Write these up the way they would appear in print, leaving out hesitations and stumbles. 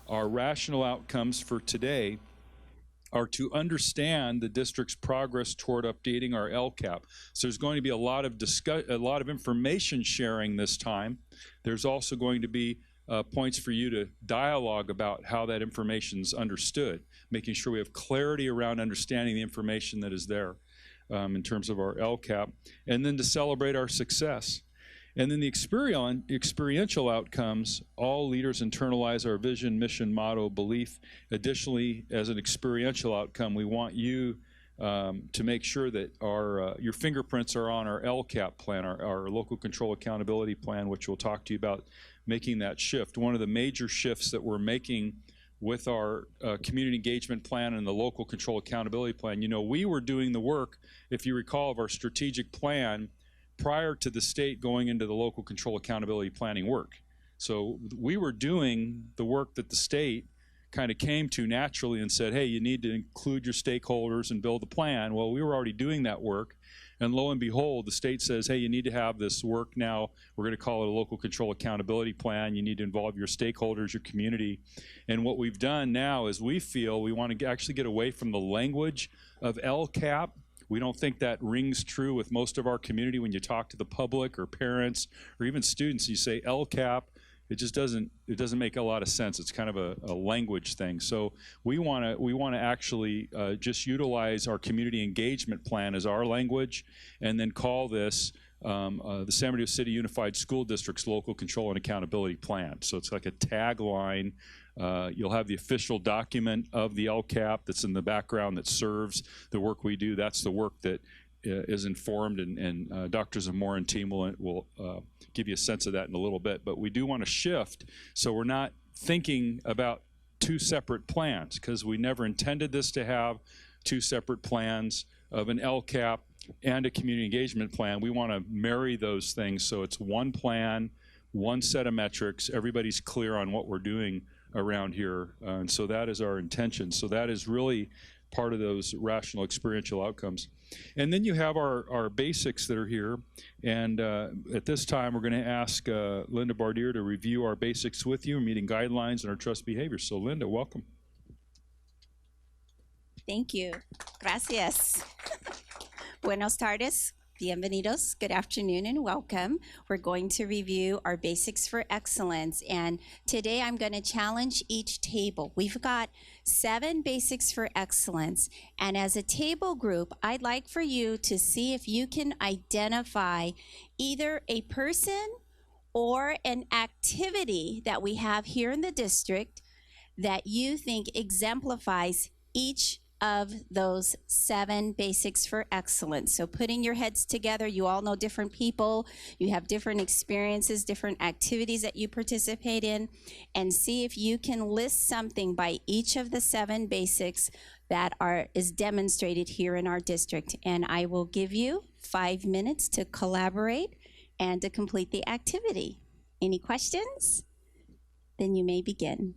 Our rational outcomes for today are to understand the district's progress toward updating our LCAP. So there's going to be a lot of information sharing this time. There's also going to be points for you to dialogue about how that information's understood, making sure we have clarity around understanding the information that is there in terms of our LCAP, and then to celebrate our success. And then the experiential outcomes, all leaders internalize our vision, mission, motto, belief. Additionally, as an experiential outcome, we want you to make sure that your fingerprints are on our LCAP plan, our local control accountability plan, which we'll talk to you about making that shift. One of the major shifts that we're making with our community engagement plan and the local control accountability plan, you know, we were doing the work, if you recall, of our strategic plan prior to the state going into the local control accountability planning work. So we were doing the work that the state kind of came to naturally and said, hey, you need to include your stakeholders and build a plan. Well, we were already doing that work. And lo and behold, the state says, hey, you need to have this work now. We're going to call it a local control accountability plan. You need to involve your stakeholders, your community. And what we've done now is we feel we want to actually get away from the language of LCAP. We don't think that rings true with most of our community. When you talk to the public or parents or even students, you say LCAP, it just doesn't make a lot of sense. It's kind of a language thing. So we want to actually just utilize our community engagement plan as our language, and then call this the San Bernardino City Unified School District's Local Control and Accountability Plan. So it's like a tagline. You'll have the official document of the LCAP that's in the background that serves the work we do. That's the work that is informed, and Dr. Zamora and team will give you a sense of that in a little bit. But we do want to shift so we're not thinking about two separate plans, because we never intended this to have two separate plans of an LCAP and a community engagement plan. We want to marry those things so it's one plan, one set of metrics, everybody's clear on what we're doing around here, and so that is our intention. So that is really part of those rational experiential outcomes. And then you have our basics that are here, and at this time we're going to ask Linda Bardier to review our basics with you, meeting guidelines and our trust behaviors. So Linda, welcome. Thank you. Gracias. Buenos tardes. Bienvenidos. Good afternoon and welcome. We're going to review our basics for excellence, and today I'm going to challenge each table. We've got 7 basics for excellence, and as a table group, I'd like for you to see if you can identify either a person or an activity that we have here in the district that you think exemplifies each of those 7 basics for excellence. So putting your heads together, you all know different people, you have different experiences, different activities that you participate in, and see if you can list something by each of the 7 basics that is demonstrated here in our district. And I will give you 5 minutes to collaborate and to complete the activity. Any questions? Then you may begin.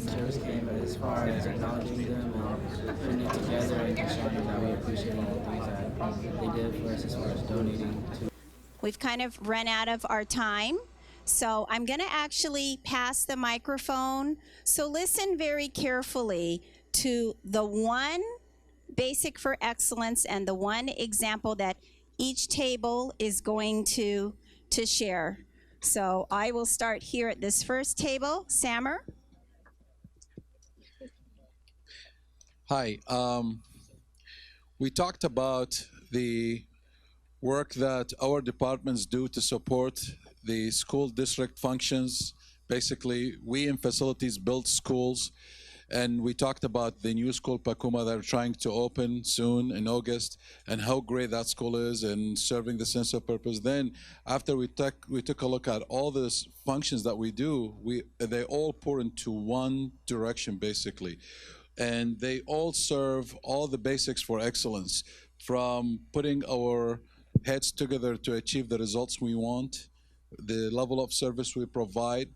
Service came as far as acknowledging them and putting it together and just showing them that we appreciate all the things that they did for us as far as donating to. We've kind of run out of our time, so I'm going to actually pass the microphone. So listen very carefully to the one basic for excellence and the one example that each table is going to share. So I will start here at this first table. Samer? Hi. We talked about the work that our departments do to support the school district functions. Basically, we in facilities build schools, and we talked about the new school Pacuma that are trying to open soon in August, and how great that school is and serving the sense of purpose. Then after we took a look at all these functions that we do, they all pour into one direction basically, and they all serve all the basics for excellence. from putting our heads together to achieve the results we want, the level of service we provide,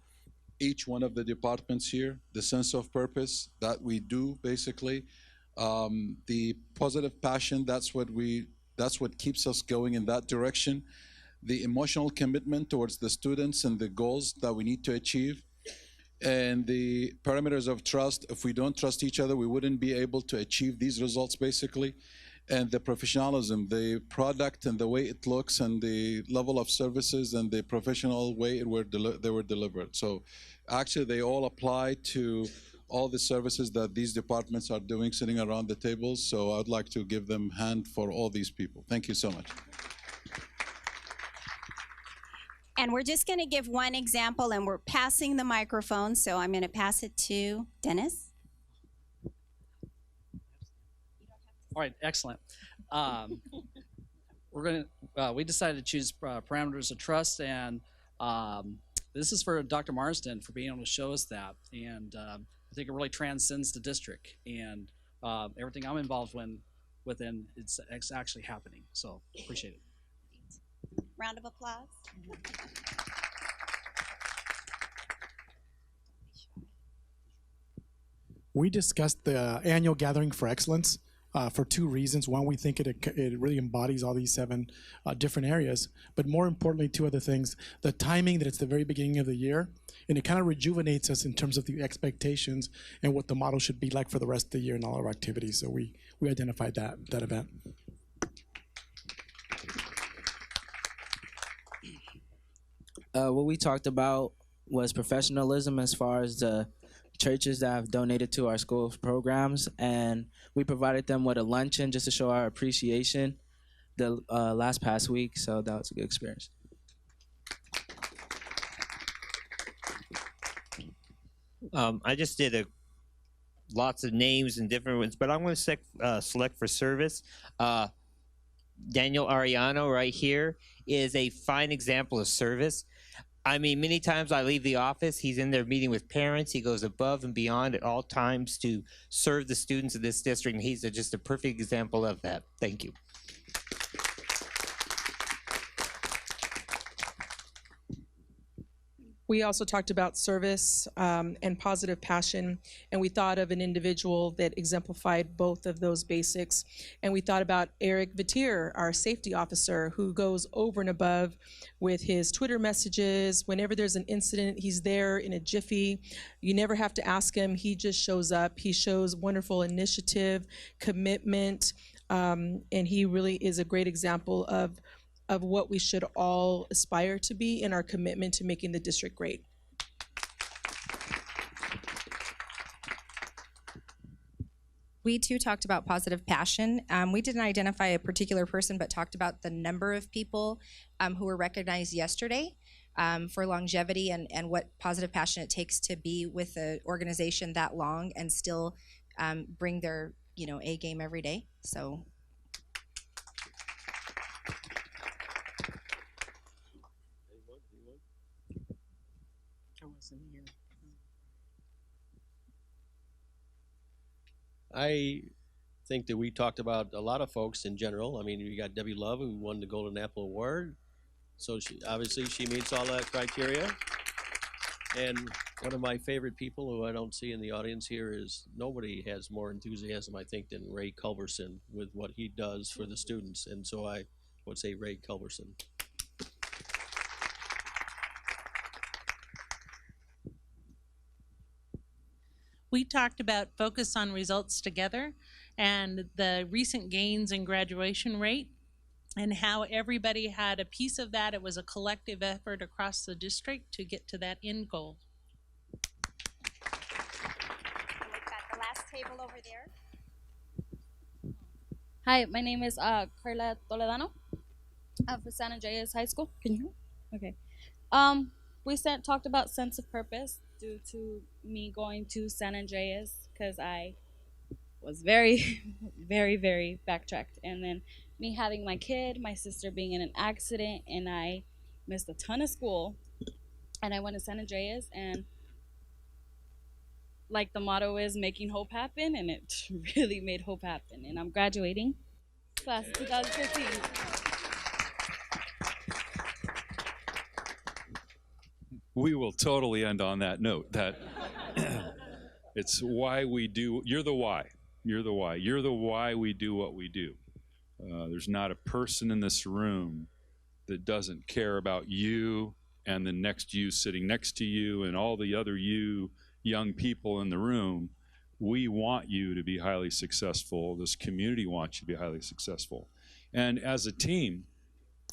each one of the departments here, the sense of purpose that we do basically, the positive passion, that's what keeps us going in that direction, the emotional commitment towards the students and the goals that we need to achieve, and the parameters of trust. If we don't trust each other, we wouldn't be able to achieve these results basically. And the professionalism, the product and the way it looks and the level of services and the professional way they were delivered. So actually they all apply to all the services that these departments are doing sitting around the tables. So I'd like to give them a hand for all these people. Thank you so much. And we're just going to give one example, and we're passing the microphone, so I'm going to pass it to Dennis. All right, excellent. We decided to choose parameters of trust, and this is for Dr. Marsden for being able to show us that. And I think it really transcends the district, and everything I'm involved within, it's actually happening. So appreciate it. Round of applause. We discussed the annual gathering for excellence for two reasons. One, we think it really embodies all these 7 different areas, but more importantly, 2 other things. The timing, that it's the very beginning of the year, and it kind of rejuvenates us in terms of the expectations and what the model should be like for the rest of the year and all our activities. So we identified that event. What we talked about was professionalism as far as the churches that have donated to our school's programs, and we provided them with a luncheon just to show our appreciation the past week, so that was a good experience. I just did lots of names and different ones, but I'm going to select for service. Daniel Ariano right here is a fine example of service. I mean, many times I leave the office, he's in there meeting with parents. He goes above and beyond at all times to serve the students of this district, and he's just a perfect example of that. Thank you. We also talked about service and positive passion, and we thought of an individual that exemplified both of those basics. And we thought about Eric Vitier, our safety officer, who goes over and above with his Twitter messages. Whenever there's an incident, he's there in a jiffy. You never have to ask him. He just shows up. He shows wonderful initiative, commitment, and he really is a great example of what we should all aspire to be in our commitment to making the district great. We too talked about positive passion. We didn't identify a particular person, but talked about the number of people who were recognized yesterday for longevity and what positive passion it takes to be with an organization that long and still bring their A game every day. So. I think that we talked about a lot of folks in general. I mean, we got Debbie Love, who won the Golden Apple Award. So obviously she meets all that criteria. And one of my favorite people who I don't see in the audience here is nobody has more enthusiasm, I think, than Ray Culberson with what he does for the students. And so I would say Ray Culberson. We talked about focus on results together and the recent gains in graduation rate and how everybody had a piece of that. It was a collective effort across the district to get to that end goal. And we've got the last table over there. Hi, my name is Carla Toledano for San Andreas High School. Can you hear me? Okay. We talked about sense of purpose due to me going to San Andreas because I was very, very, very backtracked. And then me having my kid, my sister being in an accident, and I missed a ton of school. And I went to San Andreas, and like the motto is making hope happen, and it really made hope happen. And I'm graduating class of 2015. We will totally end on that note. That it's why we do. You're the why. You're the why. You're the why we do what we do. There's not a person in this room that doesn't care about you and the next you sitting next to you and all the other you young people in the room. We want you to be highly successful. This community wants you to be highly successful. And as a team,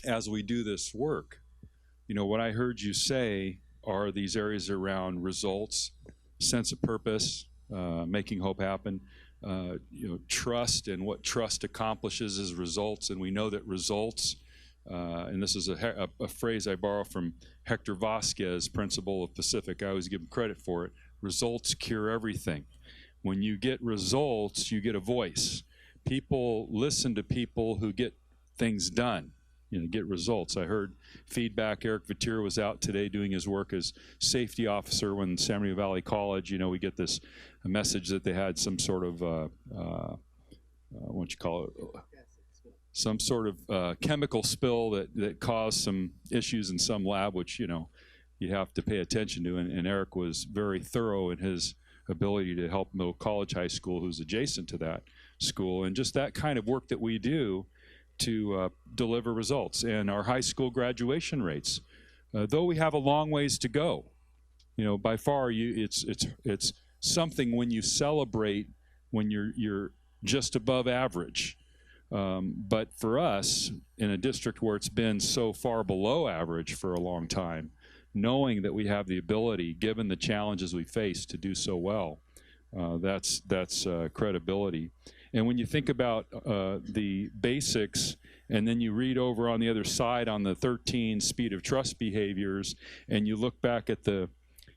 as we do this work, you know, what I heard you say are these areas around results, sense of purpose, making hope happen, you know, trust, and what trust accomplishes is results. And we know that results, and this is a phrase I borrow from Hector Vasquez, principal of Pacific. I always give him credit for it. Results cure everything. When you get results, you get a voice. People listen to people who get things done, you know, get results. I heard feedback. Eric Vatier was out today doing his work as safety officer when San Bernardino Valley College, you know, we get this message that they had some sort of, what you call it, some sort of chemical spill that caused some issues in some lab, which, you know, you have to pay attention to. And Eric was very thorough in his ability to help Middle College High School, who's adjacent to that school, and just that kind of work that we do to deliver results. And our high school graduation rates, though we have a long ways to go, you know, by far it's something when you celebrate when you're just above average. But for us, in a district where it's been so far below average for a long time, knowing that we have the ability, given the challenges we face, to do so well, that's credibility. And when you think about the basics, and then you read over on the other side on the 13 speed of trust behaviors, and you look back at the,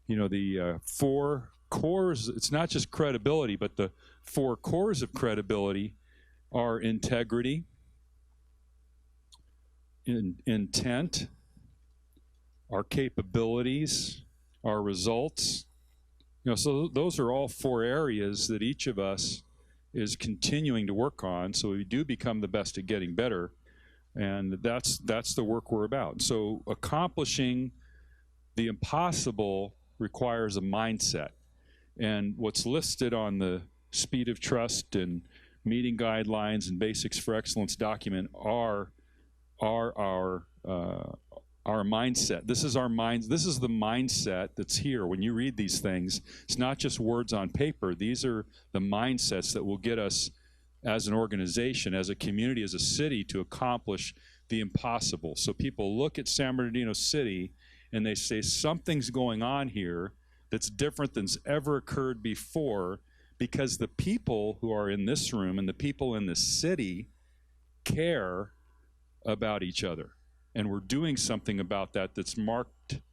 you know, the 4 cores, it's not just credibility, but the 4 cores of credibility are integrity, intent, our capabilities, our results. You know, so those are all 4 areas that each of us is continuing to work on, so we do become the best at getting better, and that's the work we're about. So accomplishing the impossible requires a mindset, and what's listed on the speed of trust and meeting guidelines and basics for excellence document are our mindset. This is our mind. This is the mindset that's here. When you read these things, it's not just words on paper. These are the mindsets that will get us as an organization, as a community, as a city, to accomplish the impossible. So people look at San Bernardino City and they say something's going on here that's different than's ever occurred before, because the people who are in this room and the people in the city care about each other. And we're doing something about that that's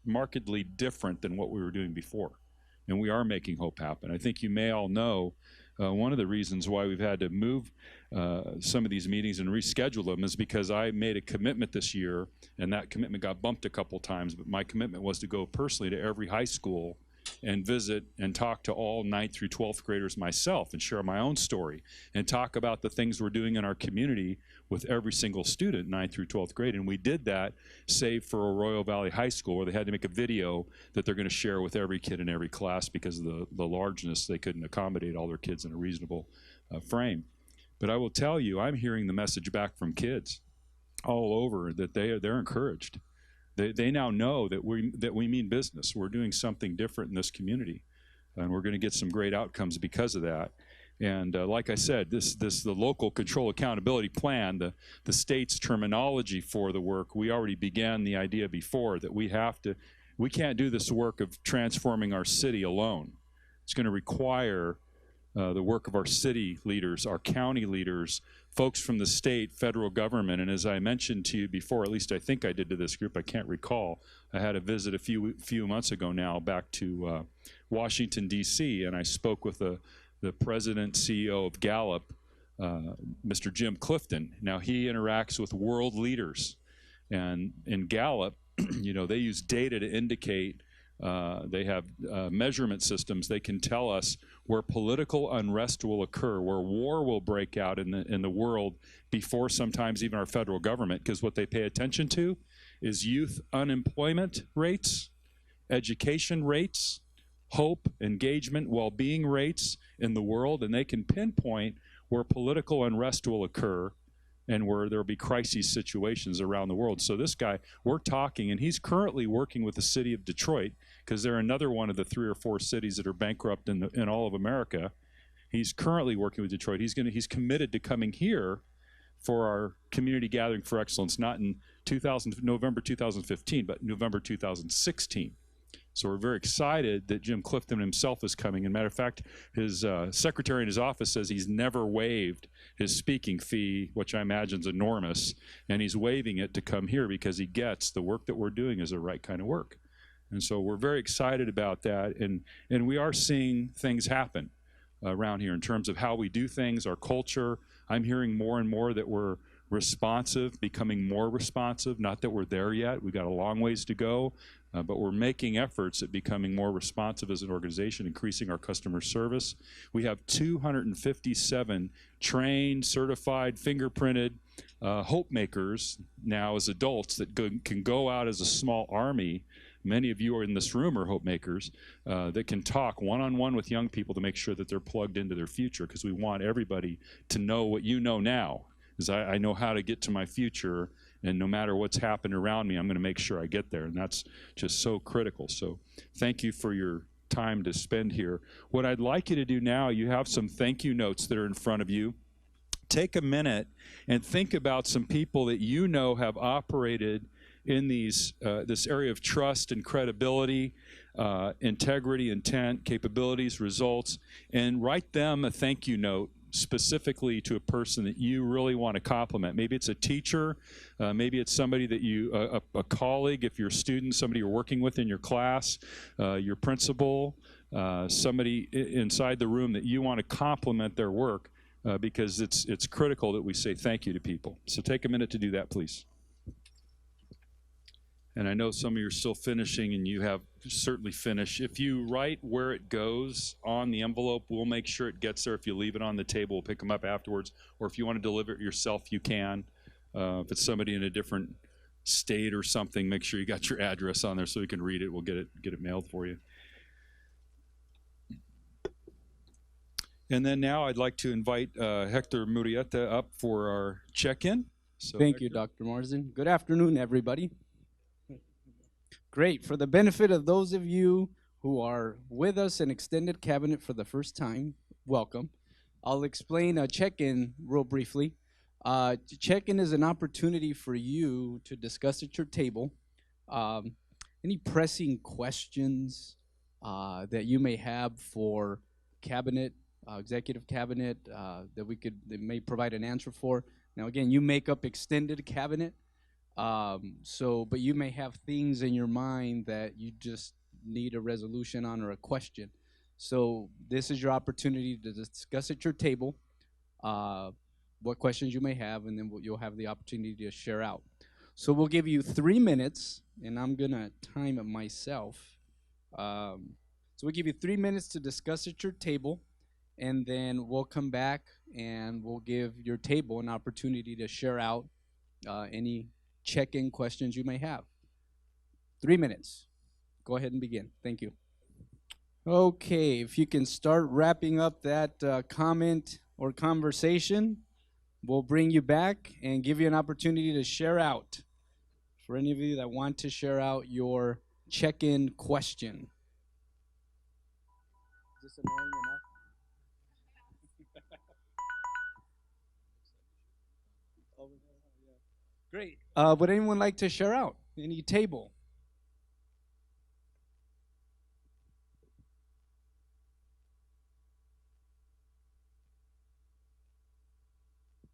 markedly different than what we were doing before. And we are making hope happen. I think you may all know one of the reasons why we've had to move some of these meetings and reschedule them is because I made a commitment this year, and that commitment got bumped a couple times, but my commitment was to go personally to every high school and visit and talk to all 9th through 12th graders myself and share my own story and talk about the things we're doing in our community with every single student, 9th through 12th grade. And we did that, save for Arroyo Valley High School, where they had to make a video that they're going to share with every kid in every class because of the largeness. They couldn't accommodate all their kids in a reasonable frame. But I will tell you, I'm hearing the message back from kids all over that they're encouraged. They now know that we mean business. We're doing something different in this community, and we're going to get some great outcomes because of that. And like I said, the local control accountability plan, the state's terminology for the work, we already began the idea before that we can't do this work of transforming our city alone. It's going to require the work of our city leaders, our county leaders, folks from the state, federal government. And as I mentioned to you before, at least I think I did to this group, I can't recall, I had a visit a few months ago now back to Washington, D.C., and I spoke with the president, CEO of Gallup, Mr. Jim Clifton. Now, he interacts with world leaders. And in Gallup, you know, they use data to indicate, they have measurement systems. They can tell us where political unrest will occur, where war will break out in the world before sometimes even our federal government, because what they pay attention to is youth unemployment rates, education rates, hope, engagement, well-being rates in the world, and they can pinpoint where political unrest will occur and where there'll be crisis situations around the world. So this guy, we're talking, and he's currently working with the city of Detroit, because they're another one of the 3 or 4 cities that are bankrupt in all of America. He's currently working with Detroit. He's committed to coming here for our community gathering for excellence, not in November 2015, but November 2016. So we're very excited that Jim Clifton himself is coming. And matter of fact, his secretary in his office says he's never waived his speaking fee, which I imagine is enormous, and he's waiving it to come here because he gets the work that we're doing is the right kind of work. And so we're very excited about that, and we are seeing things happen around here in terms of how we do things, our culture. I'm hearing more and more that we're responsive, becoming more responsive. Not that we're there yet. We've got a long ways to go, but we're making efforts at becoming more responsive as an organization, increasing our customer service. We have 257 trained, certified, fingerprinted hope makers now as adults that can go out as a small army. Many of you are in this room are hope makers that can talk one-on-one with young people to make sure that they're plugged into their future, because we want everybody to know what you know now. Is I know how to get to my future, and no matter what's happened around me, I'm going to make sure I get there, and that's just so critical. So thank you for your time to spend here. What I'd like you to do now, you have some thank you notes that are in front of you. Take a minute and think about some people that you know have operated in this area of trust and credibility, integrity, intent, capabilities, results, and write them a thank you note specifically to a person that you really want to compliment. Maybe it's a teacher, maybe it's somebody that a colleague, if you're a student, somebody you're working with in your class, your principal, somebody inside the room that you want to compliment their work, because it's critical that we say thank you to people. So take a minute to do that, please. And I know some of you are still finishing, and you have certainly finished. If you write where it goes on the envelope, we'll make sure it gets there. If you leave it on the table, we'll pick them up afterwards. Or if you want to deliver it yourself, you can. If it's somebody in a different state or something, make sure you got your address on there so we can read it. We'll get it mailed for you. And then now I'd like to invite Hector Murrieta up for our check-in. So Thank you, Dr. Marsden. Good afternoon, everybody. Great. For the benefit of those of you who are with us in Extended Cabinet for the first time, welcome. I'll explain a check-in real briefly. Check-in is an opportunity for you to discuss at your table any pressing questions that you may have for cabinet, executive cabinet, that may provide an answer for. Now, again, you make up Extended Cabinet. But you may have things in your mind that you just need a resolution on or a question. So this is your opportunity to discuss at your table what questions you may have, and then you'll have the opportunity to share out. So we'll give you 3 minutes, and I'm going to time it myself. So we'll give you 3 minutes to discuss at your table, and then we'll come back and we'll give your table an opportunity to share out any check-in questions you may have. 3 minutes. Go ahead and begin. Thank you. Okay, if you can start wrapping up that comment or conversation, we'll bring you back and give you an opportunity to share out. For any of you that want to share out your check-in question. Is this annoying enough? Great. Would anyone like to share out? Any table?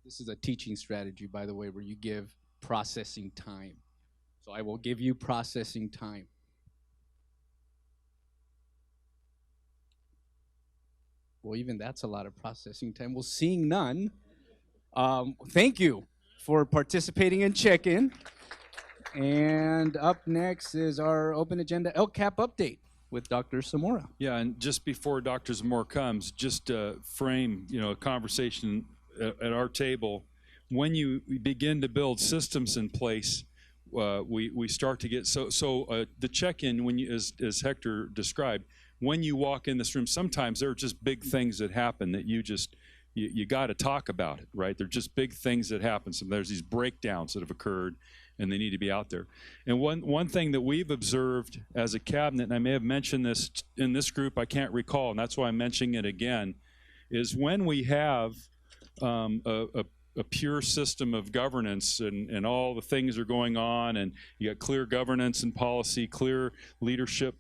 This is a teaching strategy, by the way, where you give processing time. So I will give you processing time. Well, even that's a lot of processing time. Well, seeing none, thank you for participating in check-in. And up next is our open agenda LCAP update. with Dr. Zamora. Yeah, and just before Dr. Zamora comes, just to frame, a conversation at our table. When you begin to build systems in place, we start to get the check-in when you, as Hector described, when you walk in this room, sometimes there are just big things that happen that you got to talk about it, right? They're just big things that happen. So there's these breakdowns that have occurred, and they need to be out there. And one thing that we've observed as a cabinet, and I may have mentioned this in this group, I can't recall, and that's why I'm mentioning it again, is when we have a pure system of governance and all the things are going on, and you got clear governance and policy, clear leadership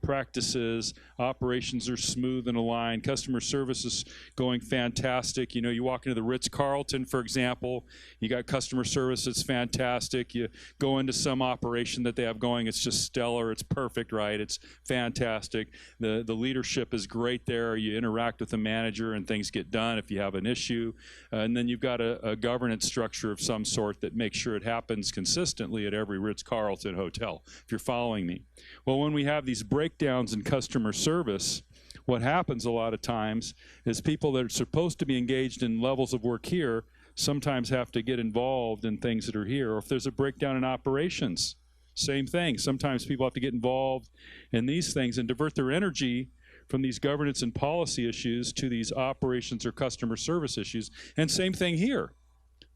practices, operations are smooth and aligned, customer service is going fantastic. You walk into the Ritz-Carlton, for example, you got customer service that's fantastic. You go into some operation that they have going, it's just stellar, it's perfect, right? It's fantastic. The leadership is great there. You interact with the manager and things get done if you have an issue. And then you've got a governance structure of some sort that makes sure it happens consistently at every Ritz-Carlton hotel, if you're following me. Well, when we have these breakdowns in customer service, what happens a lot of times is people that are supposed to be engaged in levels of work here sometimes have to get involved in things that are here. Or if there's a breakdown in operations, same thing. Sometimes people have to get involved in these things and divert their energy from these governance and policy issues to these operations or customer service issues. And same thing here.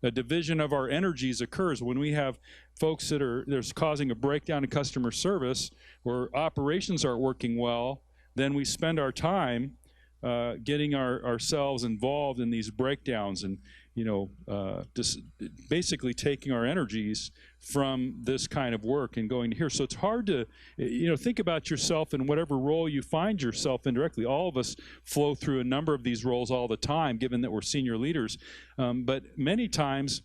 A division of our energies occurs when we have folks there's causing a breakdown in customer service where operations aren't working well. Then we spend our time getting ourselves involved in these breakdowns and just basically taking our energies from this kind of work and going to here. So it's hard to, think about yourself in whatever role you find yourself in directly. All of us flow through a number of these roles all the time, given that we're senior leaders. But many times,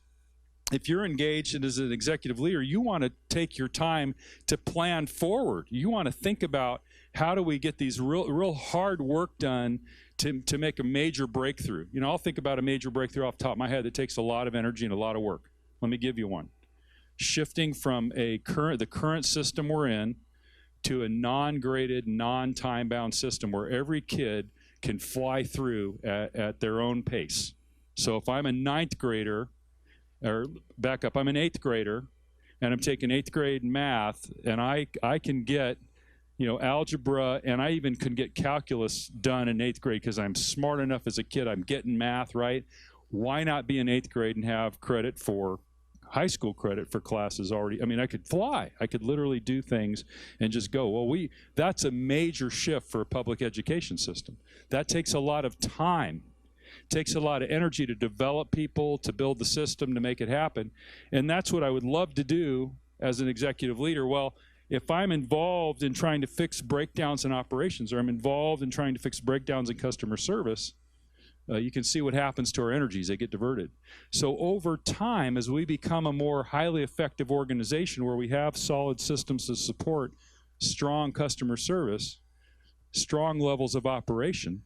if you're engaged as an executive leader, you want to take your time to plan forward. You want to think about how do we get these real hard work done to make a major breakthrough. I'll think about a major breakthrough off the top of my head that takes a lot of energy and a lot of work. Let me give you one. Shifting from the current system we're in to a non-graded, non-time-bound system where every kid can fly through at their own pace. So if I'm a ninth grader, or back up, I'm an eighth grader, and I'm taking eighth grade math, and I can get algebra, and I even can get calculus done in eighth grade because I'm smart enough as a kid. I'm getting math right. Why not be in eighth grade and have credit for high school credit for classes already? I mean, I could fly. I could literally do things and just go. Well, that's a major shift for a public education system. That takes a lot of time. It takes a lot of energy to develop people, to build the system, to make it happen. And that's what I would love to do as an executive leader. Well, if I'm involved in trying to fix breakdowns in operations, or I'm involved in trying to fix breakdowns in customer service, you can see what happens to our energies. They get diverted. So over time, as we become a more highly effective organization where we have solid systems to support strong customer service, strong levels of operation,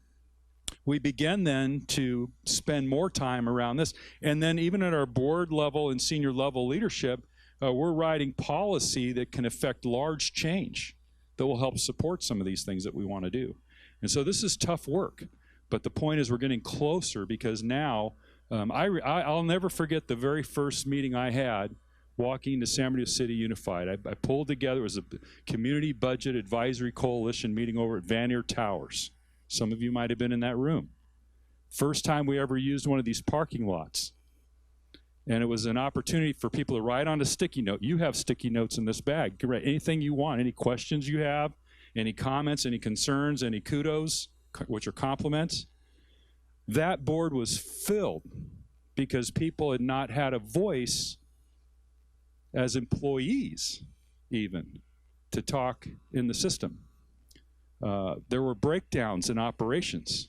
we begin then to spend more time around this. And then even at our board level and senior level leadership, we're writing policy that can affect large change that will help support some of these things that we want to do. And so this is tough work. But the point is we're getting closer because now, I'll never forget the very first meeting I had walking to San Bernardino City Unified. I pulled together, it was a community budget advisory coalition meeting over at Vanier Towers. Some of you might have been in that room. First time we ever used one of these parking lots. And it was an opportunity for people to write on a sticky note. You have sticky notes in this bag. You can write anything you want, any questions you have, any comments, any concerns, any kudos, which are compliments. That board was filled because people had not had a voice as employees even to talk in the system. There were breakdowns in operations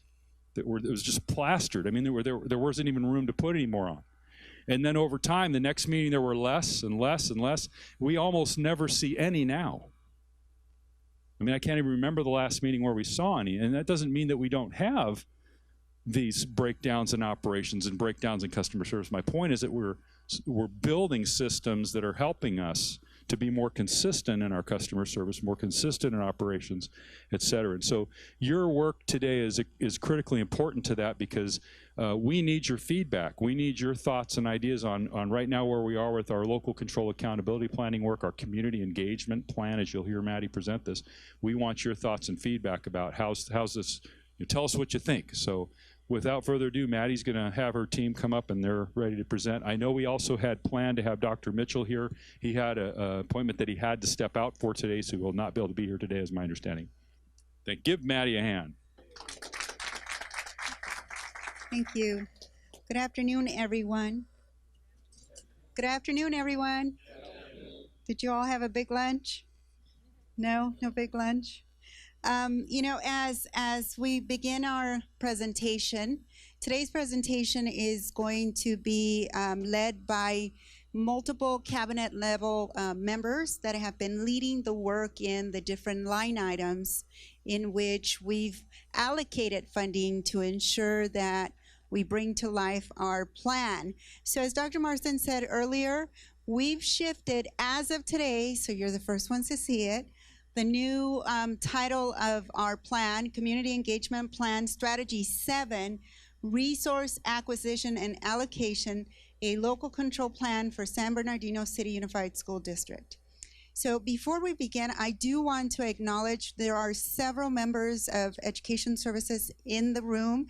it was just plastered. I mean, there wasn't even room to put any more on. And then over time, the next meeting, there were less and less and less. We almost never see any now. I mean, I can't even remember the last meeting where we saw any. And that doesn't mean that we don't have these breakdowns in operations and breakdowns in customer service. My point is that we're building systems that are helping us to be more consistent in our customer service, more consistent in operations, et cetera. And so your work today is critically important to that, because we need your feedback. We need your thoughts and ideas on right now where we are with our local control accountability planning work, our community engagement plan, as you'll hear Maddie present this. We want your thoughts and feedback about how's this, tell us what you think. So without further ado, Maddie's going to have her team come up, and they're ready to present. I know we also had planned to have Dr. Mitchell here. He had an appointment that he had to step out for today, so he will not be able to be here today, is my understanding. Then give Maddie a hand. Thank you. Good afternoon, everyone. Good afternoon, everyone. Did you all have a big lunch? No big lunch? As we begin our presentation, today's presentation is going to be led by multiple cabinet level members that have been leading the work in the different line items in which we've allocated funding to ensure that we bring to life our plan. So as Dr. Marston said earlier, we've shifted as of today, so you're the first ones to see it, the new title of our plan, Community Engagement Plan Strategy 7, Resource Acquisition and Allocation, a Local Control Plan for San Bernardino City Unified School District. So before we begin, I do want to acknowledge there are several members of Education Services in the room.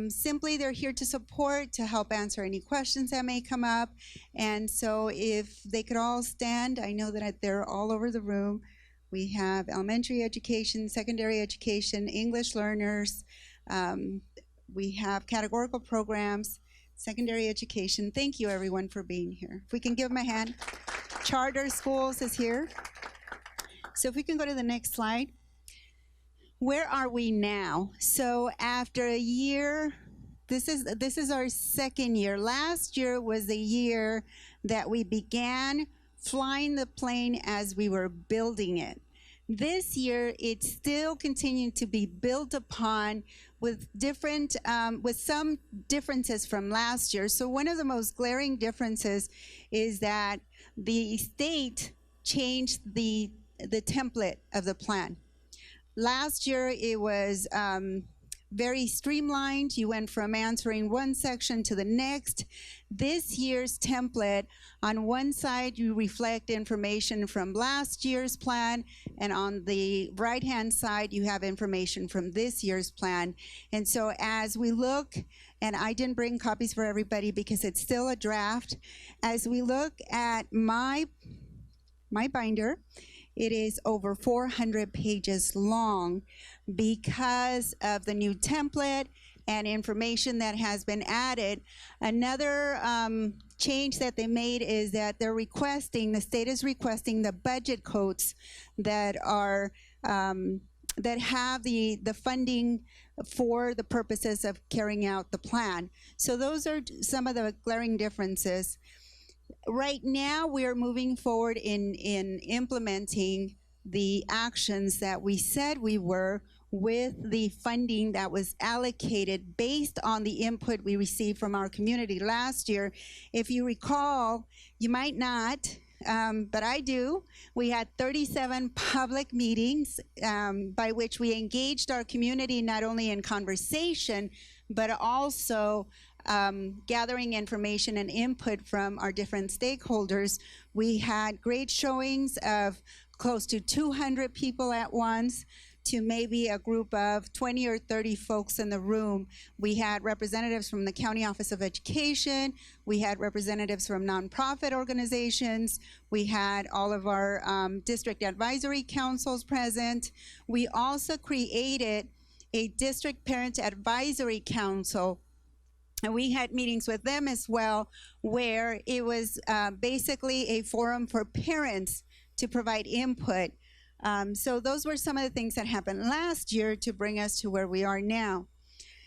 Simply, they're here to support, to help answer any questions that may come up. And so if they could all stand, I know that they're all over the room. We have elementary education, secondary education, English learners. We have categorical programs, secondary education. Thank you, everyone, for being here. If we can give them a hand. Charter schools is here. So if we can go to the next slide. Where are we now? So after a year, this is our second year. Last year was the year that we began flying the plane as we were building it. This year, it's still continuing to be built upon with some differences from last year. So one of the most glaring differences is that the state changed the template of the plan. Last year, it was very streamlined. You went from answering one section to the next. This year's template, on one side, you reflect information from last year's plan, and on the right-hand side, you have information from this year's plan. And so as we look, and I didn't bring copies for everybody because it's still a draft, as we look at my binder, it is over 400 pages long because of the new template and information that has been added. Another change that they made is that the state is requesting the budget codes that are that have the funding for the purposes of carrying out the plan. So those are some of the glaring differences. Right now, we are moving forward in implementing the actions that we said we were with the funding that was allocated based on the input we received from our community last year. If you recall, you might not, but I do. We had 37 public meetings by which we engaged our community not only in conversation, but also gathering information and input from our different stakeholders. We had great showings of close to 200 people at once to maybe a group of 20 or 30 folks in the room. We had representatives from the County Office of Education. We had representatives from nonprofit organizations. We had all of our district advisory councils present. We also created a district parent advisory council, and we had meetings with them as well, where it was basically a forum for parents to provide input. So those were some of the things that happened last year to bring us to where we are now.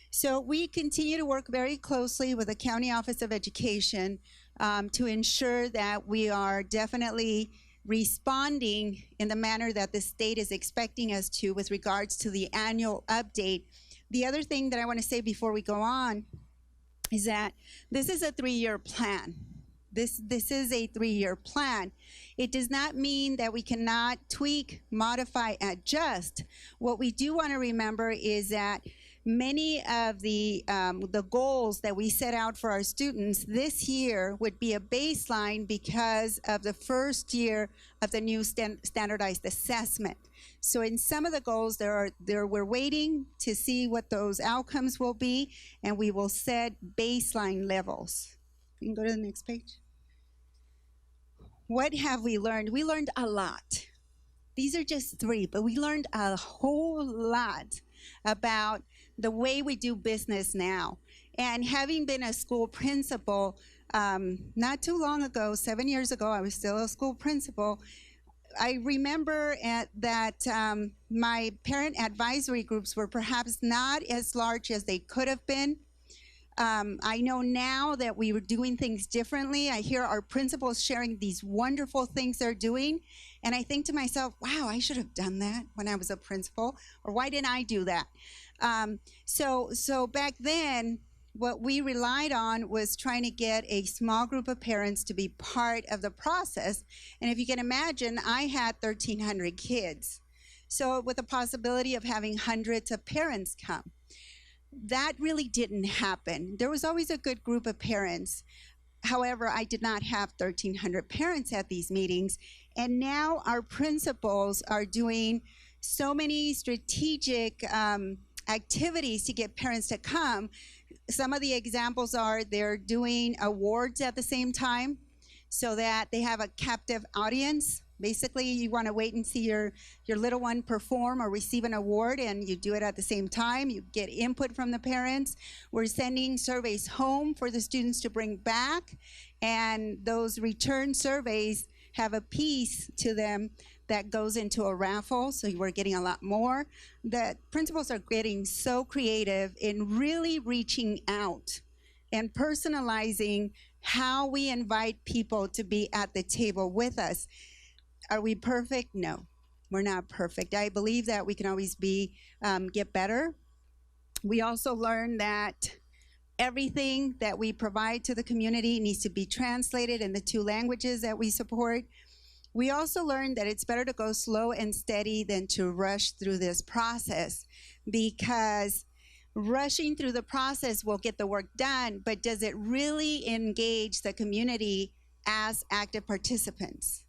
So we continue to work very closely with the County Office of Education to ensure that we are definitely responding in the manner that the state is expecting us to with regards to the annual update. The other thing that I want to say before we go on is that this is a 3-year plan. This is a 3-year plan. It does not mean that we cannot tweak, modify, adjust. What we do want to remember is that many of the goals that we set out for our students this year would be a baseline because of the first year of the new standardized assessment. So in some of the goals, we're waiting to see what those outcomes will be, and we will set baseline levels. You can go to the next page. What have we learned? We learned a lot. These are just 3, but we learned a whole lot about the way we do business now. And having been a school principal, not too long ago, 7 years ago, I was still a school principal. I remember that my parent advisory groups were perhaps not as large as they could have been. I know now that we were doing things differently. I hear our principals sharing these wonderful things they're doing. And I think to myself, wow, I should have done that when I was a principal. Or why didn't I do that? So back then, what we relied on was trying to get a small group of parents to be part of the process. And if you can imagine, I had 1,300 kids. So with the possibility of having hundreds of parents come. That really didn't happen. There was always a good group of parents. However, I did not have 1,300 parents at these meetings. And now our principals are doing so many strategic activities to get parents to come. Some of the examples are they're doing awards at the same time so that they have a captive audience. Basically, you want to wait and see your little one perform or receive an award, and you do it at the same time. You get input from the parents. We're sending surveys home for the students to bring back, and those return surveys have a piece to them that goes into a raffle, so we're getting a lot more. The principals are getting so creative in really reaching out and personalizing how we invite people to be at the table with us. Are we perfect? No, we're not perfect. I believe that we can always get better. We also learned that everything that we provide to the community needs to be translated in the 2 languages that we support. We also learned that it's better to go slow and steady than to rush through this process, because rushing through the process will get the work done, but does it really engage the community as active participants?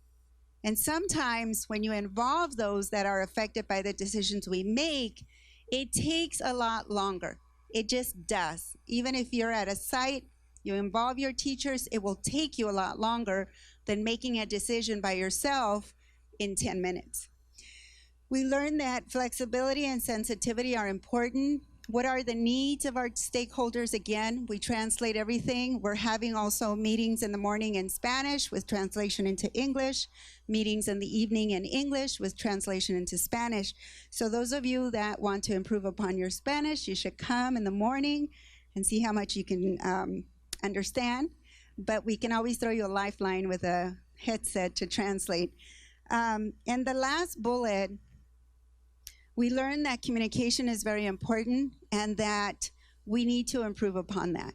And sometimes when you involve those that are affected by the decisions we make, it takes a lot longer. It just does. Even if you're at a site, you involve your teachers, it will take you a lot longer than making a decision by yourself in 10 minutes. We learned that flexibility and sensitivity are important. What are the needs of our stakeholders? Again, we translate everything. We're having also meetings in the morning in Spanish with translation into English, meetings in the evening in English with translation into Spanish. So those of you that want to improve upon your Spanish, you should come in the morning and see how much you can understand. But we can always throw you a lifeline with a headset to translate. And the last bullet, we learned that communication is very important and that we need to improve upon that.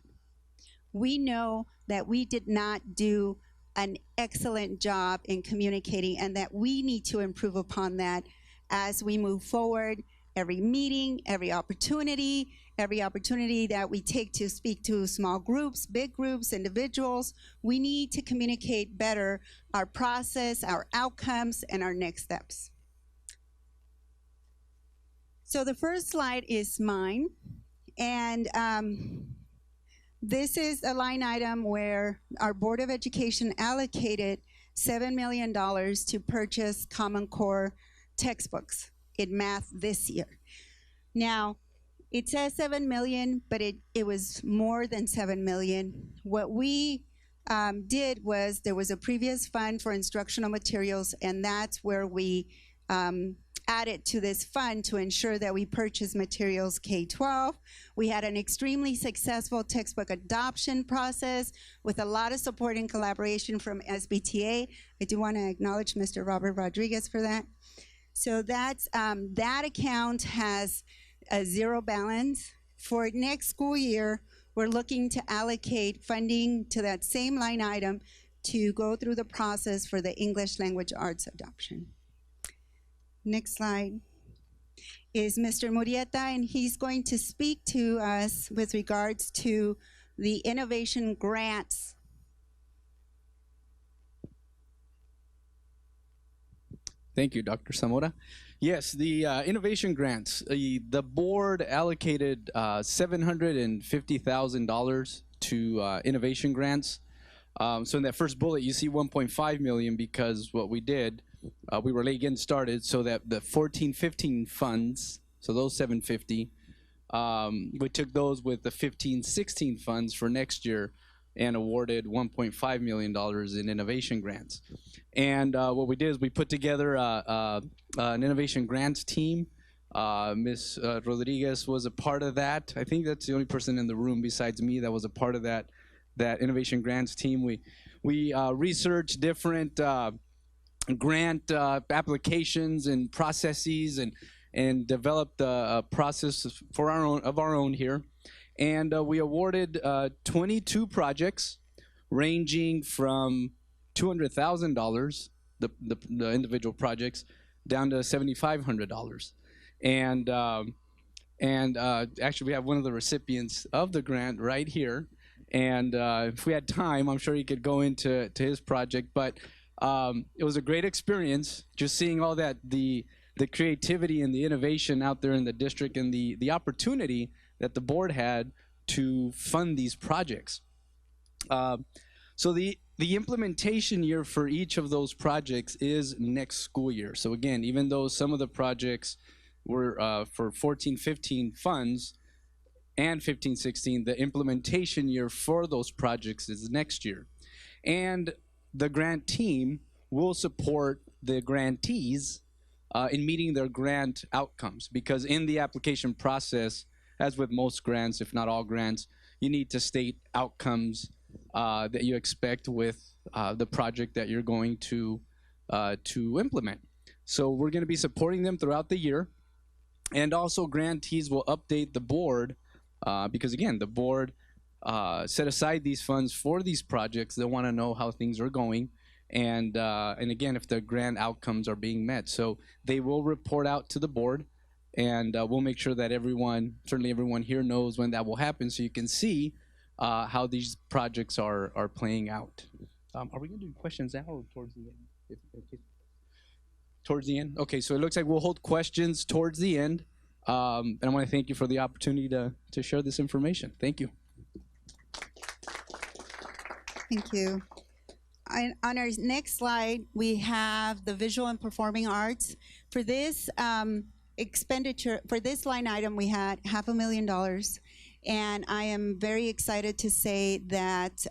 We know that we did not do an excellent job in communicating and that we need to improve upon that as we move forward. Every meeting, every opportunity that we take to speak to small groups, big groups, individuals, we need to communicate better our process, our outcomes, and our next steps. So the first slide is mine, and this is a line item where our Board of Education allocated $7 million to purchase Common Core textbooks in math this year. Now, it says 7 million, but it was more than 7 million. What we did was there was a previous fund for instructional materials, and that's where we added to this fund to ensure that we purchase materials K-12. We had an extremely successful textbook adoption process with a lot of support and collaboration from SBTA. I do want to acknowledge Mr. Robert Rodriguez for that. So that's that account has a 0 balance. For next school year, we're looking to allocate funding to that same line item to go through the process for the English language arts adoption. Next slide is Mr. Murieta, and he's going to speak to us with regards to the innovation grants. Thank you, Dr. Zamora. Yes, the innovation grants. The board allocated $750,000 to innovation grants. So in that first bullet, you see 1.5 million because what we did, we were late getting started, so that the 14-15 funds, so those 750, we took those with the 15-16 funds for next year and awarded $1.5 million in innovation grants. And what we did is we put together an innovation grants team. Ms. Rodriguez was a part of that. I think that's the only person in the room besides me that was a part of that innovation grants team. We researched different grant applications and processes and developed a process for our own here. And we awarded 22 projects ranging from $200,000, the individual projects, down to $7,500. And actually we have one of the recipients of the grant right here. And if we had time, I'm sure he could go into his project. But it was a great experience just seeing all that, the creativity and the innovation out there in the district, and the opportunity that the board had to fund these projects. So the implementation year for each of those projects is next school year. So again, even though some of the projects were for 14-15 funds and 15-16, the implementation year for those projects is next year. And the grant team will support the grantees in meeting their grant outcomes, because in the application process, as with most grants, if not all grants, you need to state outcomes that you expect with the project that you're going to implement. So we're going to be supporting them throughout the year, and also grantees will update the board because again, the board set aside these funds for these projects. They want to know how things are going, and again, if the grant outcomes are being met. So they will report out to the board. And we'll make sure that certainly everyone here knows when that will happen, so you can see how these projects are playing out. Are we going to do questions now or towards the end? Towards the end? Okay, so it looks like we'll hold questions towards the end. And I want to thank you for the opportunity to share this information. Thank you. Thank you. On our next slide, we have the visual and performing arts. For this expenditure, for this line item, we had $500,000, and I am very excited to say that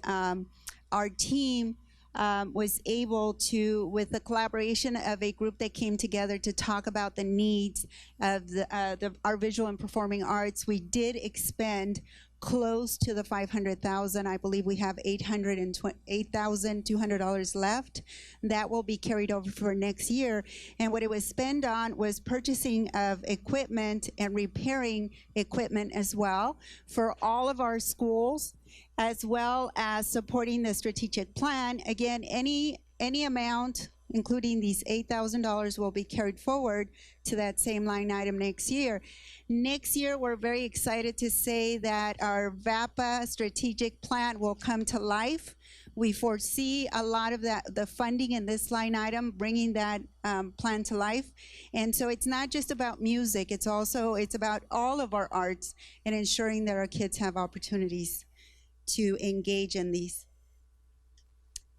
our team was able to, with the collaboration of a group that came together to talk about the needs of our visual and performing arts, we did expend close to the $500,000. I believe we have $8,200 left. That will be carried over for next year. And what it was spent on was purchasing of equipment and repairing equipment as well for all of our schools, as well as supporting the strategic plan. Again, any amount, including these $8,000, will be carried forward to that same line item next year. Next year, we're very excited to say that our VAPA strategic plan will come to life. We foresee a lot of the funding in this line item, bringing that plan to life. And so it's not just about music, it's about all of our arts and ensuring that our kids have opportunities to engage in these.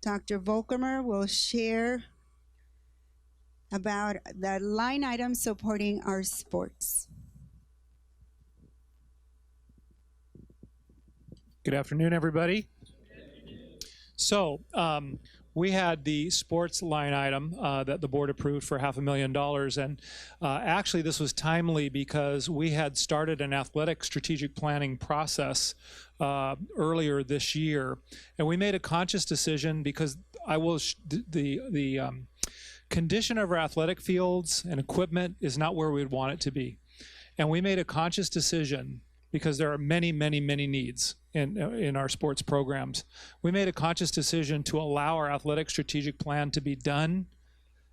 Dr. Volkemer will share about the line item supporting our sports. Good afternoon, everybody. So we had the sports line item that the board approved for $500,000, and actually this was timely because we had started an athletic strategic planning process earlier this year, and we made a conscious decision because the condition of our athletic fields and equipment is not where we'd want it to be, and we made a conscious decision because there are many, many, many needs in our sports programs. We made a conscious decision to allow our athletic strategic plan to be done,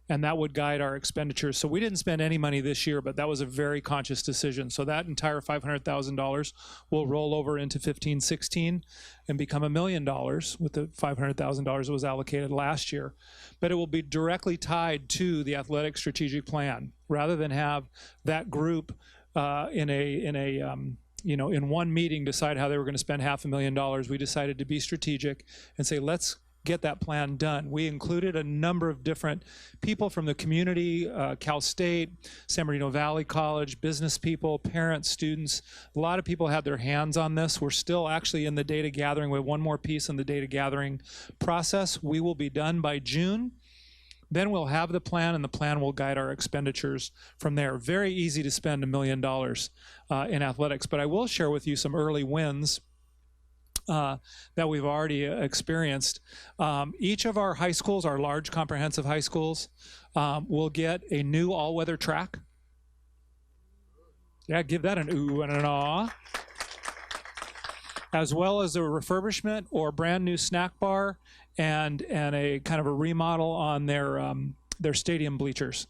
and that would guide our expenditures. So we didn't spend any money this year, but that was a very conscious decision. So that entire $500,000 will roll over into 15-16 and become $1 million with the $500,000 that was allocated last year. But it will be directly tied to the athletic strategic plan, rather than have that group in one meeting decide how they were going to spend $500,000. We decided to be strategic and say, let's get that plan done. We included a number of different people from the community, Cal State, San Bernardino Valley College, business people, parents, students. A lot of people had their hands on this. We're still actually in the data gathering. We have one more piece in the data gathering process. We will be done by June. Then we'll have the plan, and the plan will guide our expenditures from there. Very easy to spend $1 million in athletics, but I will share with you some early wins that we've already experienced. Each of our high schools, our large comprehensive high schools, will get a new all-weather track. Yeah, give that an ooh and an ah. As well as a refurbishment or brand new snack bar and a kind of a remodel on their stadium bleachers.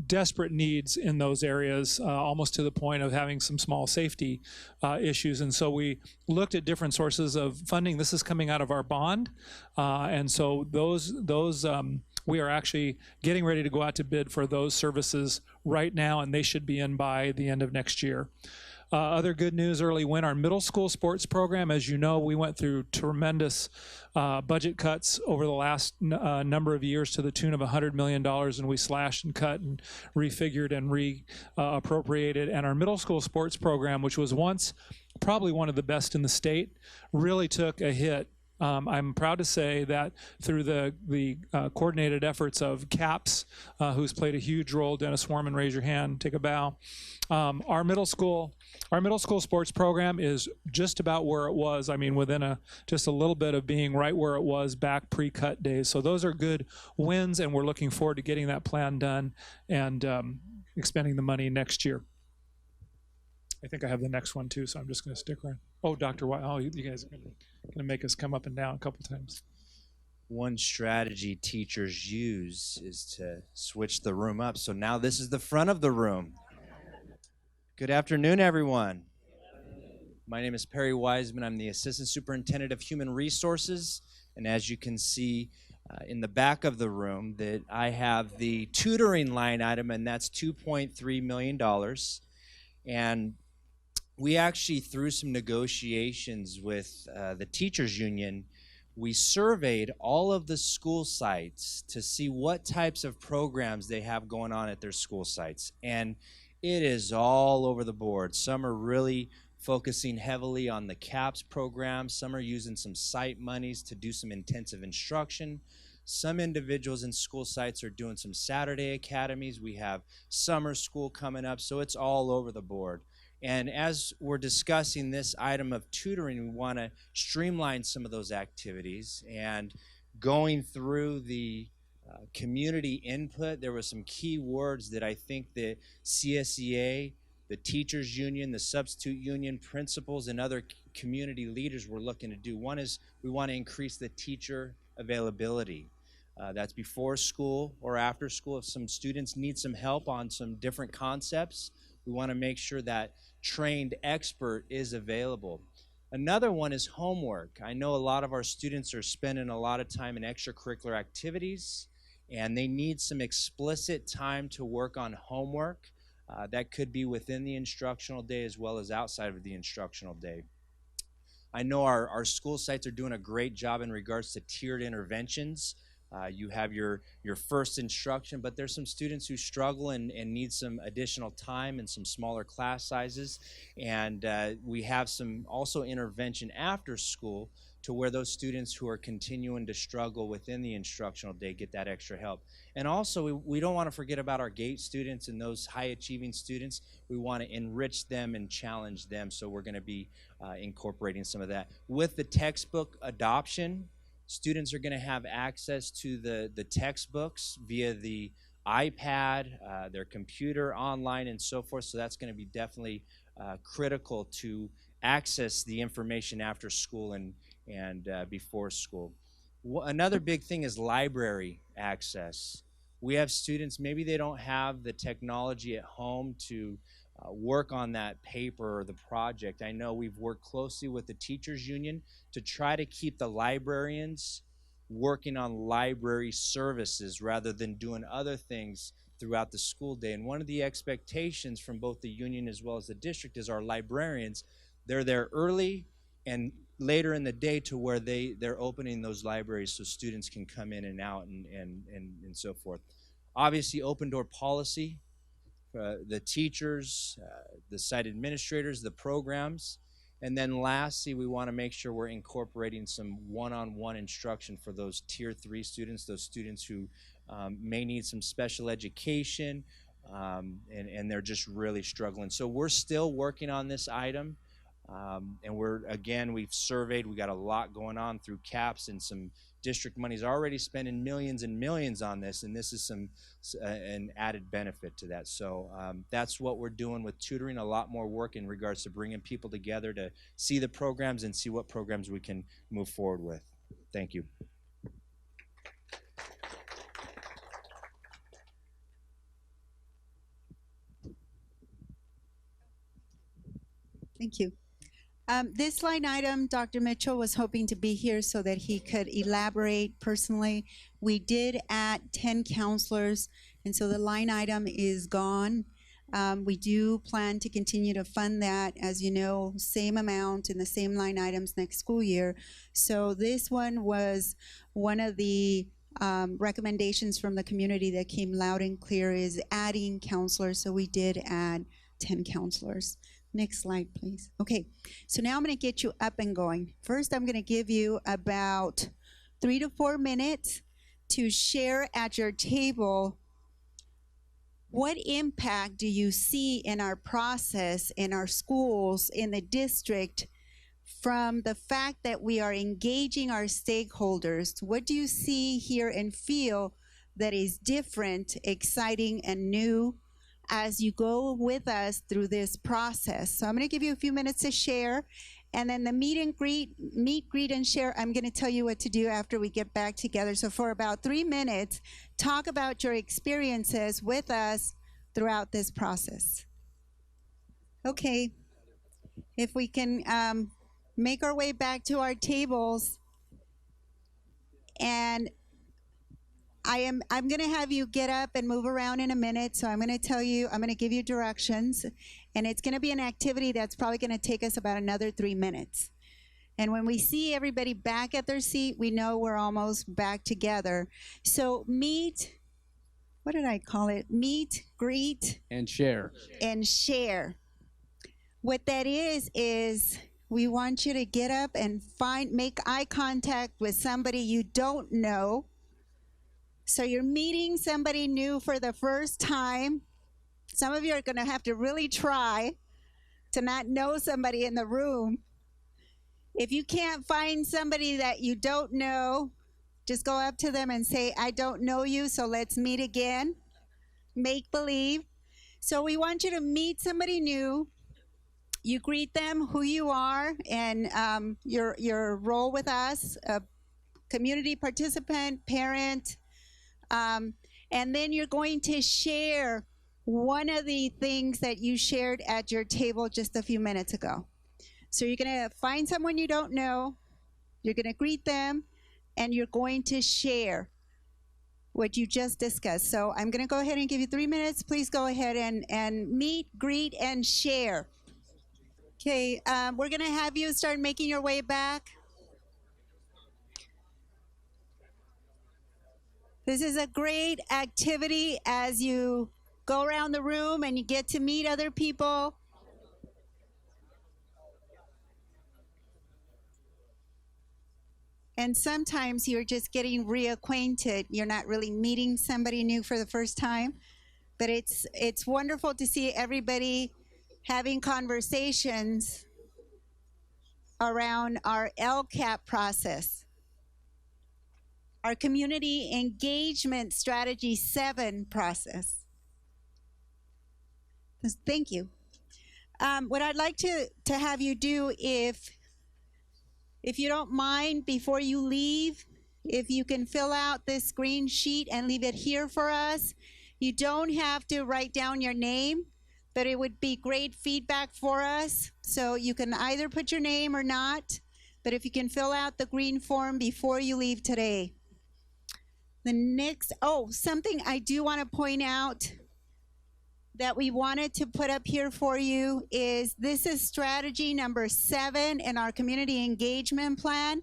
Desperate needs in those areas, almost to the point of having some small safety issues. And so we looked at different sources of funding. This is coming out of our bond. And so those we are actually getting ready to go out to bid for those services right now, and they should be in by the end of next year. Other good news, early win, our middle school sports program. As you know, we went through tremendous budget cuts over the last number of years to the tune of $100 million, and we slashed and cut and refigured and reappropriated. And our middle school sports program, which was once probably one of the best in the state, really took a hit. I'm proud to say that through the coordinated efforts of CAPS, who's played a huge role. Dennis Warman, raise your hand, take a bow. Our middle school sports program is just about where it was. I mean, within just a little bit of being right where it was back pre-cut days. So those are good wins, and we're looking forward to getting that plan done and expending the money next year. I think I have the next one too, so I'm just going to stick around. Oh, Dr. White, you guys are going to make us come up and down a couple times. One strategy teachers use is to switch the room up. So now this is the front of the room. Good afternoon, everyone. My name is Perry Wiseman. I'm the Assistant Superintendent of Human Resources. And as you can see in the back of the room, that I have the tutoring line item, and that's $2.3 million. And we actually, through some negotiations with the teachers union, we surveyed all of the school sites to see what types of programs they have going on at their school sites. And it is all over the board. Some are really focusing heavily on the CAPS program. Some are using some site monies to do some intensive instruction. Some individuals in school sites are doing some Saturday academies. We have summer school coming up, so it's all over the board. And as we're discussing this item of tutoring, we want to streamline some of those activities. And going through the community input, there were some key words that I think the CSEA, the teachers union, the substitute union, principals, and other community leaders were looking to do. One is we want to increase the teacher availability. That's before school or after school. If some students need some help on some different concepts, we want to make sure that trained expert is available. Another one is homework. I know a lot of our students are spending a lot of time in extracurricular activities, and they need some explicit time to work on homework. That could be within the instructional day as well as outside of the instructional day. I know our school sites are doing a great job in regards to tiered interventions. You have your first instruction, but there's some students who struggle and need some additional time and some smaller class sizes. And we have some also intervention after school to where those students who are continuing to struggle within the instructional day get that extra help. And also, we don't want to forget about our GATE students and those high-achieving students. We want to enrich them and challenge them, so we're going to be incorporating some of that. With the textbook adoption, students are going to have access to the textbooks via the iPad, their computer, online, and so forth. So that's going to be definitely critical to access the information after school and before school. Another big thing is library access. We have students, maybe they don't have the technology at home to work on that paper or the project. I know we've worked closely with the teachers union to try to keep the librarians working on library services rather than doing other things throughout the school day. And one of the expectations from both the union as well as the district is our librarians, they're there early and later in the day to where they're opening those libraries so students can come in and out and so forth. Obviously, open door policy, the teachers, the site administrators, the programs. And then lastly, we want to make sure we're incorporating some one-on-one instruction for those tier 3 students, those students who may need some special education and they're just really struggling. So we're still working on this item. And we've surveyed, we got a lot going on through CAPS, and some district money's already spending millions and millions on this, and this is an added benefit to that. So that's what we're doing with tutoring, a lot more work in regards to bringing people together to see the programs and see what programs we can move forward with. Thank you. Thank you. This line item, Dr. Mitchell was hoping to be here so that he could elaborate personally. We did add 10 counselors, and so the line item is gone. We do plan to continue to fund that, as you know, same amount in the same line items next school year. So this one was one of the recommendations from the community that came loud and clear, is adding counselors. So we did add 10 counselors. Next slide, please. Okay, so now I'm going to get you up and going. First, I'm going to give you about 3 to 4 minutes to share at your table what impact do you see in our process, in our schools, in the district, from the fact that we are engaging our stakeholders. What do you see, hear, and feel that is different, exciting, and new as you go with us through this process? So I'm going to give you a few minutes to share, and then the meet, greet, and share, I'm going to tell you what to do after we get back together. So for about 3 minutes, talk about your experiences with us throughout this process. Okay, if we can make our way back to our tables, and I'm going to have you get up and move around in a minute. So I'm going to give you directions, and it's going to be an activity that's probably going to take us about another 3 minutes. And when we see everybody back at their seat, we know we're almost back together. So meet, what did I call it? Meet, greet, and share. And share. What that is we want you to get up and make eye contact with somebody you don't know. So you're meeting somebody new for the first time. Some of you are going to have to really try to not know somebody in the room. If you can't find somebody that you don't know, just go up to them and say, I don't know you, so let's meet again. Make believe. So we want you to meet somebody new. You greet them, who you are, and your role with us, a community participant, parent, and then you're going to share one of the things that you shared at your table just a few minutes ago. So you're going to find someone you don't know, you're going to greet them, and you're going to share what you just discussed. So I'm going to go ahead and give you 3 minutes. Please go ahead and meet, greet, and share. Okay, we're going to have you start making your way back. This is a great activity as you go around the room and you get to meet other people. And sometimes you're just getting reacquainted. You're not really meeting somebody new for the first time. But it's wonderful to see everybody having conversations around our LCAP process. Our Community Engagement Strategy 7 process. Thank you. What I'd like to have you do, if you don't mind, before you leave, if you can fill out this green sheet and leave it here for us. You don't have to write down your name, but it would be great feedback for us. So you can either put your name or not, but if you can fill out the green form before you leave today. The next, something I do want to point out that we wanted to put up here for you is this is strategy number 7 in our community engagement plan.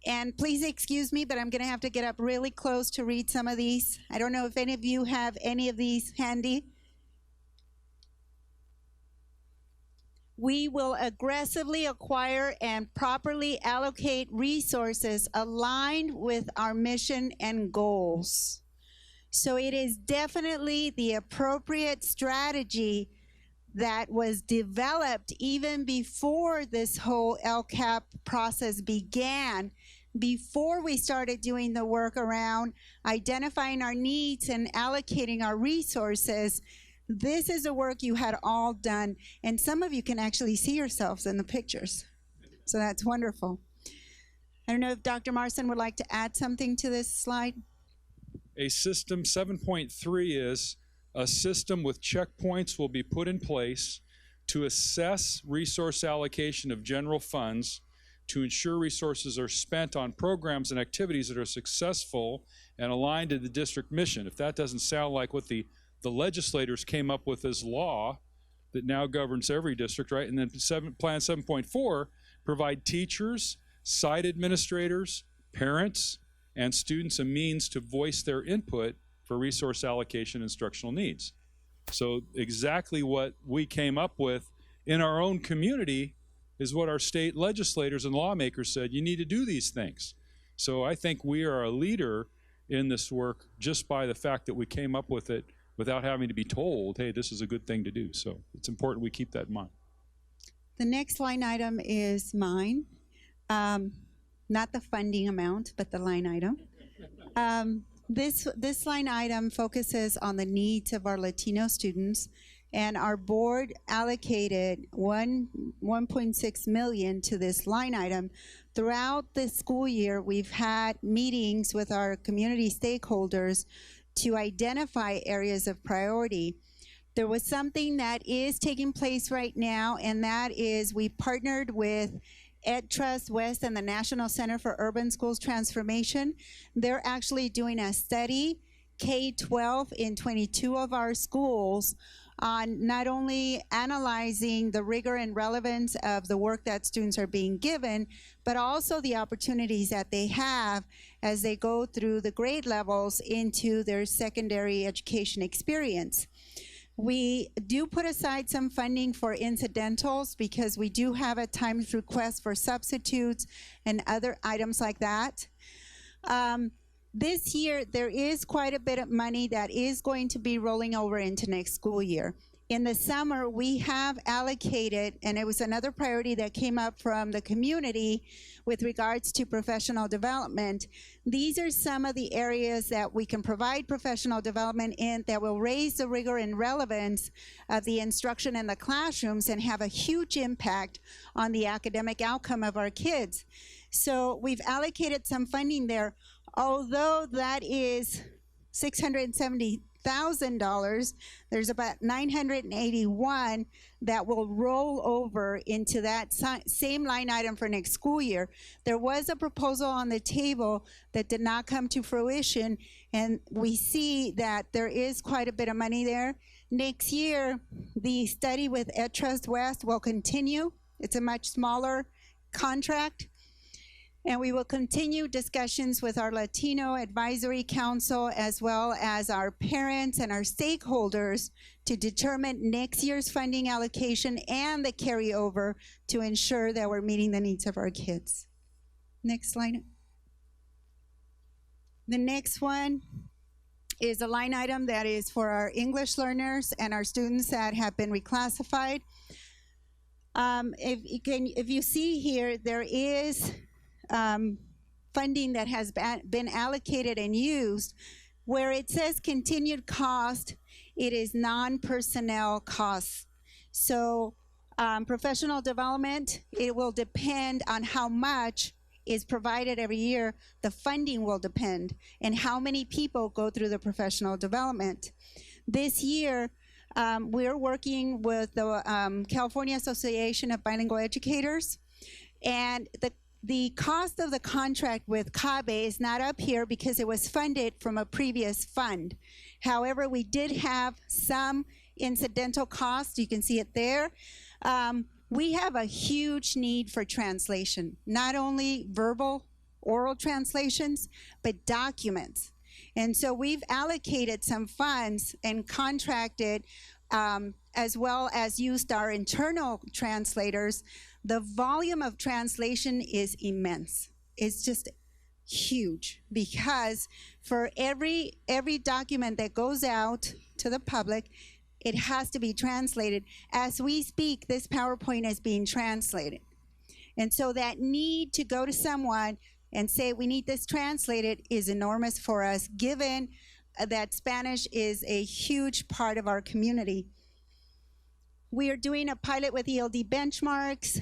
And please excuse me, but I'm going to have to get up really close to read some of these. I don't know if any of you have any of these handy. We will aggressively acquire and properly allocate resources aligned with our mission and goals. So it is definitely the appropriate strategy that was developed even before this whole LCAP process began, before we started doing the work around identifying our needs and allocating our resources. This is the work you had all done, and some of you can actually see yourselves in the pictures. So that's wonderful. I don't know if Dr. Marston would like to add something to this slide. A system 7.3 is a system with checkpoints will be put in place to assess resource allocation of general funds to ensure resources are spent on programs and activities that are successful and aligned to the district mission. If that doesn't sound like what the legislators came up with as law that now governs every district, right? And then Plan 7.4 provide teachers, site administrators, parents, and students a means to voice their input for resource allocation instructional needs. So exactly what we came up with in our own community is what our state legislators and lawmakers said, you need to do these things. So I think we are a leader in this work just by the fact that we came up with it without having to be told, hey, this is a good thing to do. So it's important we keep that in mind. The next line item is mine. Not the funding amount, but the line item. This line item focuses on the needs of our Latino students, and our board allocated $1.6 million to this line item. Throughout the school year, we've had meetings with our community stakeholders to identify areas of priority. There was something that is taking place right now, and that is we partnered with EdTrust West and the National Center for Urban Schools Transformation. They're actually doing a study, K-12 in 22 of our schools, on not only analyzing the rigor and relevance of the work that students are being given, but also the opportunities that they have as they go through the grade levels into their secondary education experience. We do put aside some funding for incidentals because we do have at times requests for substitutes and other items like that. This year, there is quite a bit of money that is going to be rolling over into next school year. In the summer, we have allocated, and it was another priority that came up from the community with regards to professional development. These are some of the areas that we can provide professional development in that will raise the rigor and relevance of the instruction in the classrooms and have a huge impact on the academic outcome of our kids. So we've allocated some funding there. Although that is $670,000, there's about $981 that will roll over into that same line item for next school year. There was a proposal on the table that did not come to fruition, and we see that there is quite a bit of money there. Next year, the study with EdTrust West will continue. It's a much smaller contract. And we will continue discussions with our Latino Advisory Council as well as our parents and our stakeholders to determine next year's funding allocation and the carryover to ensure that we're meeting the needs of our kids. Next slide. The next one is a line item that is for our English learners and our students that have been reclassified. If you see here, there is funding that has been allocated and used. Where it says continued cost, it is non-personnel costs. So Professional development, it will depend on how much is provided every year. The funding will depend, and how many people go through the professional development. This year, we're working with the California Association of Bilingual Educators, and the cost of the contract with CABE is not up here because it was funded from a previous fund. However, we did have some incidental costs. You can see it there. We have a huge need for translation, not only verbal, oral translations, but documents. And so we've allocated some funds and contracted, as well as used our internal translators. The volume of translation is immense. It's just huge, because for every document that goes out to the public, it has to be translated. As we speak, this PowerPoint is being translated. And so that need to go to someone and say, we need this translated, is enormous for us, given that Spanish is a huge part of our community. We are doing a pilot with ELD benchmarks.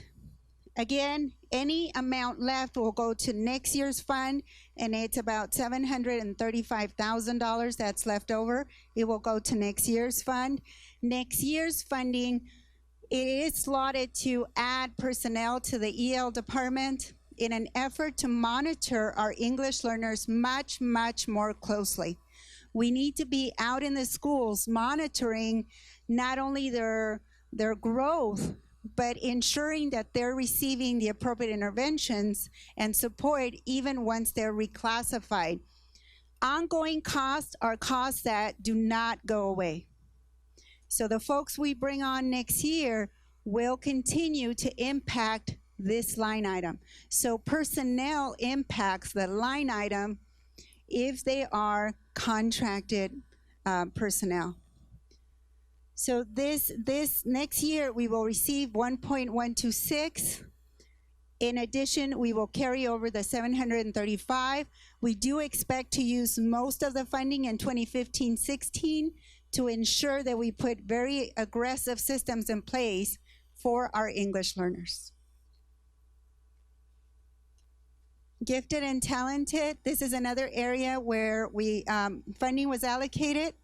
Again, any amount left will go to next year's fund, and it's about $735,000 that's left over. It will go to next year's fund. Next year's funding, it is slotted to add personnel to the EL department in an effort to monitor our English learners much, much more closely. We need to be out in the schools monitoring not only their growth, but ensuring that they're receiving the appropriate interventions and support even once they're reclassified. Ongoing costs are costs that do not go away. So the folks we bring on next year will continue to impact this line item. So personnel impacts the line item if they are contracted personnel. So this next year, we will receive 1.126. In addition, we will carry over the 735. We do expect to use most of the funding in 2015-16 to ensure that we put very aggressive systems in place for our English learners. Gifted and talented, this is another area where funding was allocated.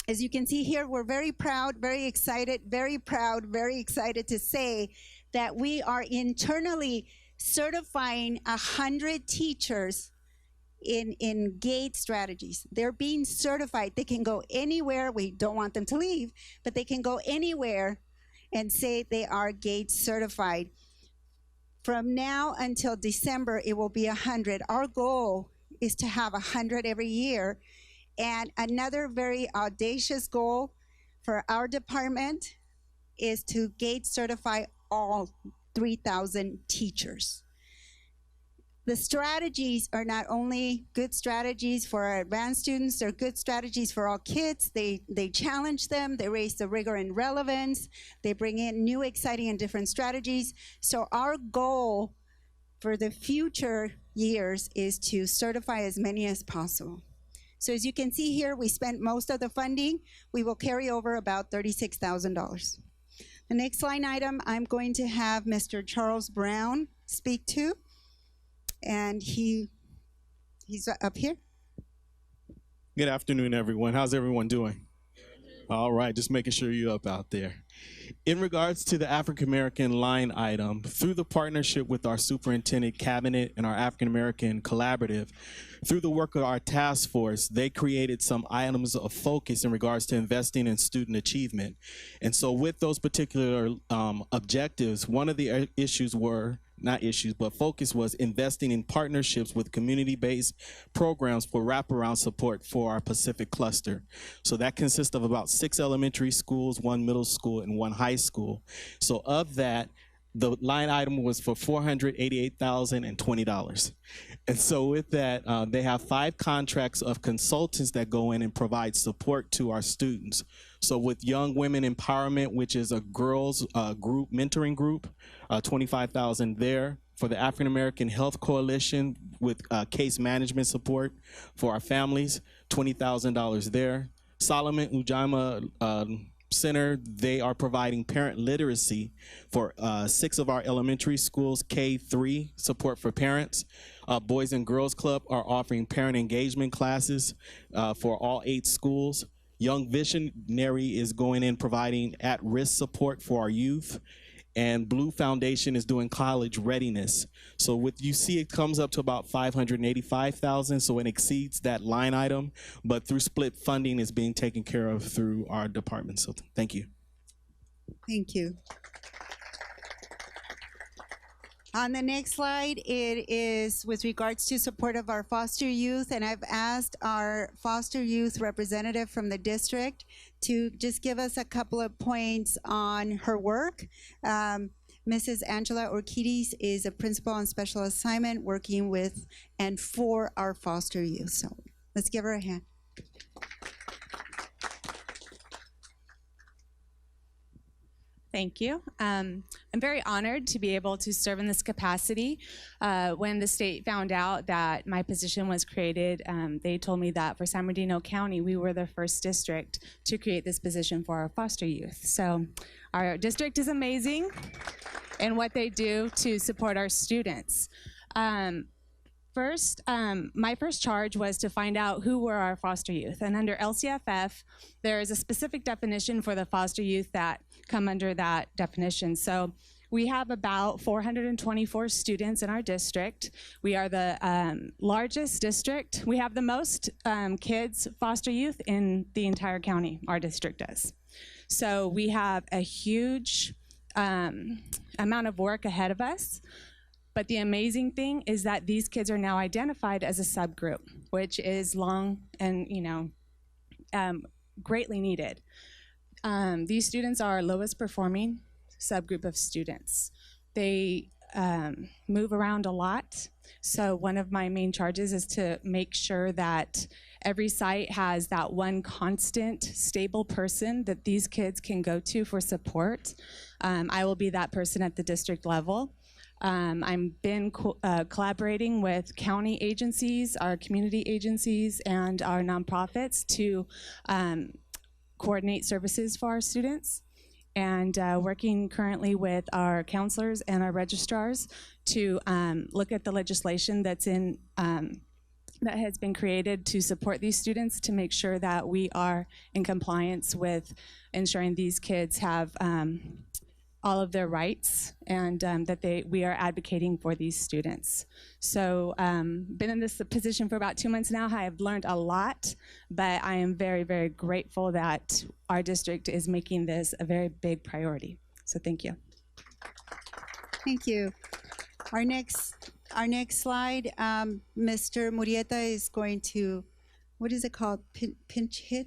As you can see here, we're very proud, very excited, very proud, very excited to say that we are internally certifying 100 teachers in GATE strategies. They're being certified. They can go anywhere. We don't want them to leave, but they can go anywhere and say they are GATE certified. From now until December, it will be 100. Our goal is to have 100 every year. And another very audacious goal for our department is to GATE certify all 3,000 teachers. The strategies are not only good strategies for our advanced students, they're good strategies for all kids. They challenge them, they raise the rigor and relevance, they bring in new, exciting, and different strategies. So our goal for the future years is to certify as many as possible. So as you can see here, we spent most of the funding. We will carry over about $36,000. The next line item, I'm going to have Mr. Charles Brown speak to, and he's up here. Good afternoon, everyone. How's everyone doing? All right, just making sure you're up out there. In regards to the African American line item, through the partnership with our superintendent cabinet and our African American collaborative, through the work of our task force, they created some items of focus in regards to investing in student achievement. And so with those particular objectives, one of the issues were, not issues, but focus was investing in partnerships with community-based programs for wraparound support for our Pacific cluster. So that consists of about 6 elementary schools, 1 middle school, and 1 high school. So of that, the line item was for $488,020. And so with that, they have 5 contracts of consultants that go in and provide support to our students. So with Young Women Empowerment, which is a girls group, mentoring group, $25,000 there. For the African American Health Coalition with case management support for our families, $20,000 there. Solomon Ujamaa Center, they are providing parent literacy for 6 of our elementary schools, K-3 support for parents. Boys and Girls Club are offering parent engagement classes for all 8 schools. Young Visionary is going in providing at-risk support for our youth. And Blue Foundation is doing college readiness. So with you see it comes up to about $585,000, so it exceeds that line item, but through split funding is being taken care of through our department. So thank you. Thank you. On the next slide, it is with regards to support of our foster youth, and I've asked our foster youth representative from the district to just give us a couple of points on her work. Mrs. Angela Orquides is a principal on special assignment working with and for our foster youth. So let's give her a hand. Thank you. I'm very honored to be able to serve in this capacity. When the state found out that my position was created, they told me that for San Bernardino County, we were the first district to create this position for our foster youth. So our district is amazing in what they do to support our students. First, my first charge was to find out who were our foster youth. And under LCFF, there is a specific definition for the foster youth that come under that definition. So we have about 424 students in our district. We are the largest district. We have the most kids, foster youth, in the entire county, our district does. So we have a huge amount of work ahead of us. But the amazing thing is that these kids are now identified as a subgroup, which is long and, greatly needed. These students are our lowest performing subgroup of students. They move around a lot. So one of my main charges is to make sure that every site has that one constant, stable person that these kids can go to for support. I will be that person at the district level. I've been collaborating with county agencies, our community agencies, and our nonprofits to coordinate services for our students, and working currently with our counselors and our registrars to look at the legislation that's in that has been created to support these students, to make sure that we are in compliance with ensuring these kids have all of their rights, and that we are advocating for these students. So been in this position for about 2 months now. I have learned a lot, but I am very, very grateful that our district is making this a very big priority. So thank you. Thank you. Our next slide, Mr. Murieta is going to, what is it called? Pinch hit?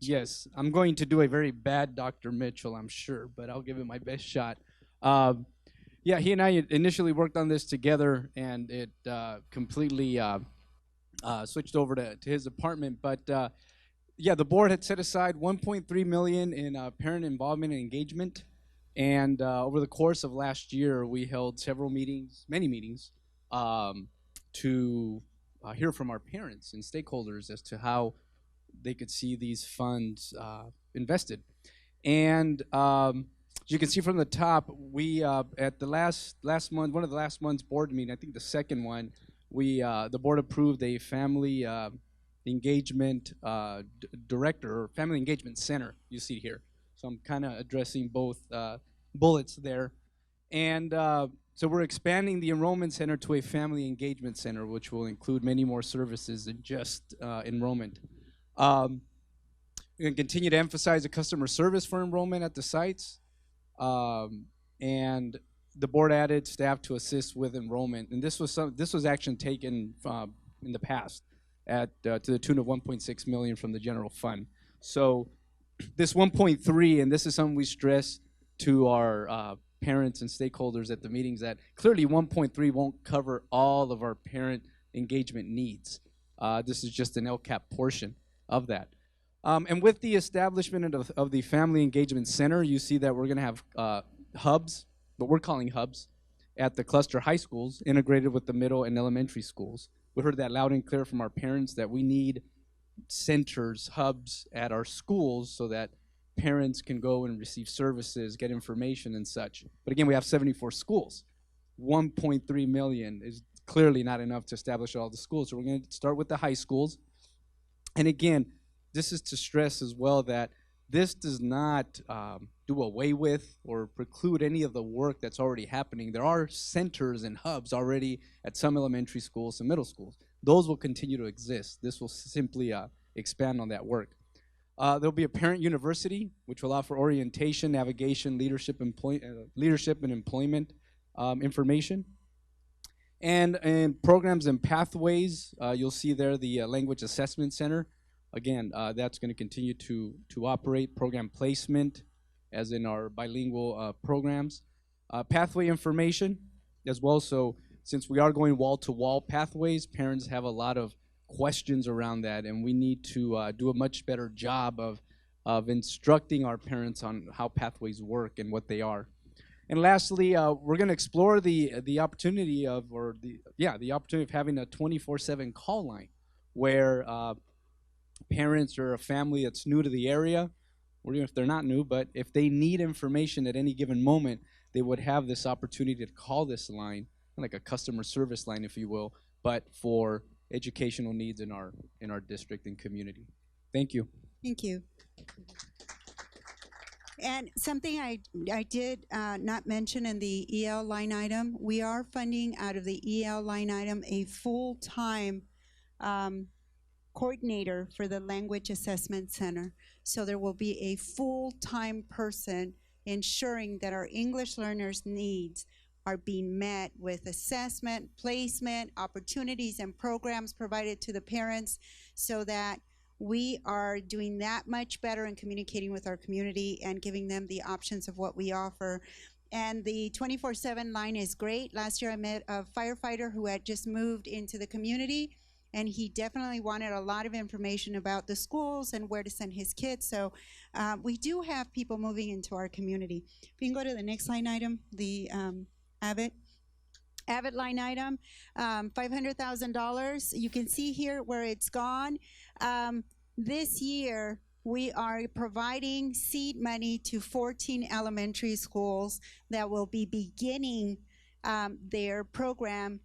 Yes, I'm going to do a very bad Dr. Mitchell, I'm sure, but I'll give it my best shot. Yeah, he and I initially worked on this together, and it completely switched over to his apartment. But yeah, the board had set aside $1.3 million in parent involvement and engagement. And over the course of last year, we held several meetings, many meetings, to hear from our parents and stakeholders as to how they could see these funds invested. And as you can see from the top, we at the last month, one of the last month's board meeting, I think the second one, the board approved a family engagement director, or family engagement center, you see here. So I'm kind of addressing both bullets there. And so we're expanding the enrollment center to a family engagement center, which will include many more services than just enrollment. We're going to continue to emphasize the customer service for enrollment at the sites. And the board added staff to assist with enrollment. And this was action taken in the past to the tune of $1.6 million from the general fund. So this 1.3, and this is something we stress to our parents and stakeholders at the meetings, that clearly 1.3 won't cover all of our parent engagement needs. This is just an LCAP portion of that. And with the establishment of the Family Engagement Center, you see that we're going to have hubs, what we're calling hubs, at the cluster high schools integrated with the middle and elementary schools. We heard that loud and clear from our parents that we need centers, hubs at our schools so that parents can go and receive services, get information and such. But again, we have 74 schools. 1.3 million is clearly not enough to establish all the schools. So we're going to start with the high schools. And again, this is to stress as well that this does not do away with or preclude any of the work that's already happening. There are centers and hubs already at some elementary schools and middle schools. Those will continue to exist. This will simply expand on that work. There'll be a parent university, which will offer orientation, navigation, leadership and employment information. And programs and pathways, you'll see there the Language Assessment Center. Again, that's going to continue to operate. Program placement, as in our bilingual programs. Pathway information as well. So since we are going wall-to-wall pathways, parents have a lot of questions around that, and we need to do a much better job of instructing our parents on how pathways work and what they are. And lastly, we're going to explore the opportunity of having a 24/7 call line where parents or a family that's new to the area, or even if they're not new, but if they need information at any given moment, they would have this opportunity to call this line, like a customer service line, if you will, but for educational needs in our district and community. Thank you. Thank you. And something I did not mention in the EL line item, we are funding out of the EL line item a full-time coordinator for the Language Assessment Center. So there will be a full-time person ensuring that our English learners' needs are being met with assessment, placement, opportunities, and programs provided to the parents so that we are doing that much better in communicating with our community and giving them the options of what we offer. And the 24/7 line is great. Last year I met a firefighter who had just moved into the community, and he definitely wanted a lot of information about the schools and where to send his kids. So we do have people moving into our community. If you can go to the next line item, the Avid line item, $500,000. You can see here where it's gone. This year, we are providing seed money to 14 elementary schools that will be beginning their program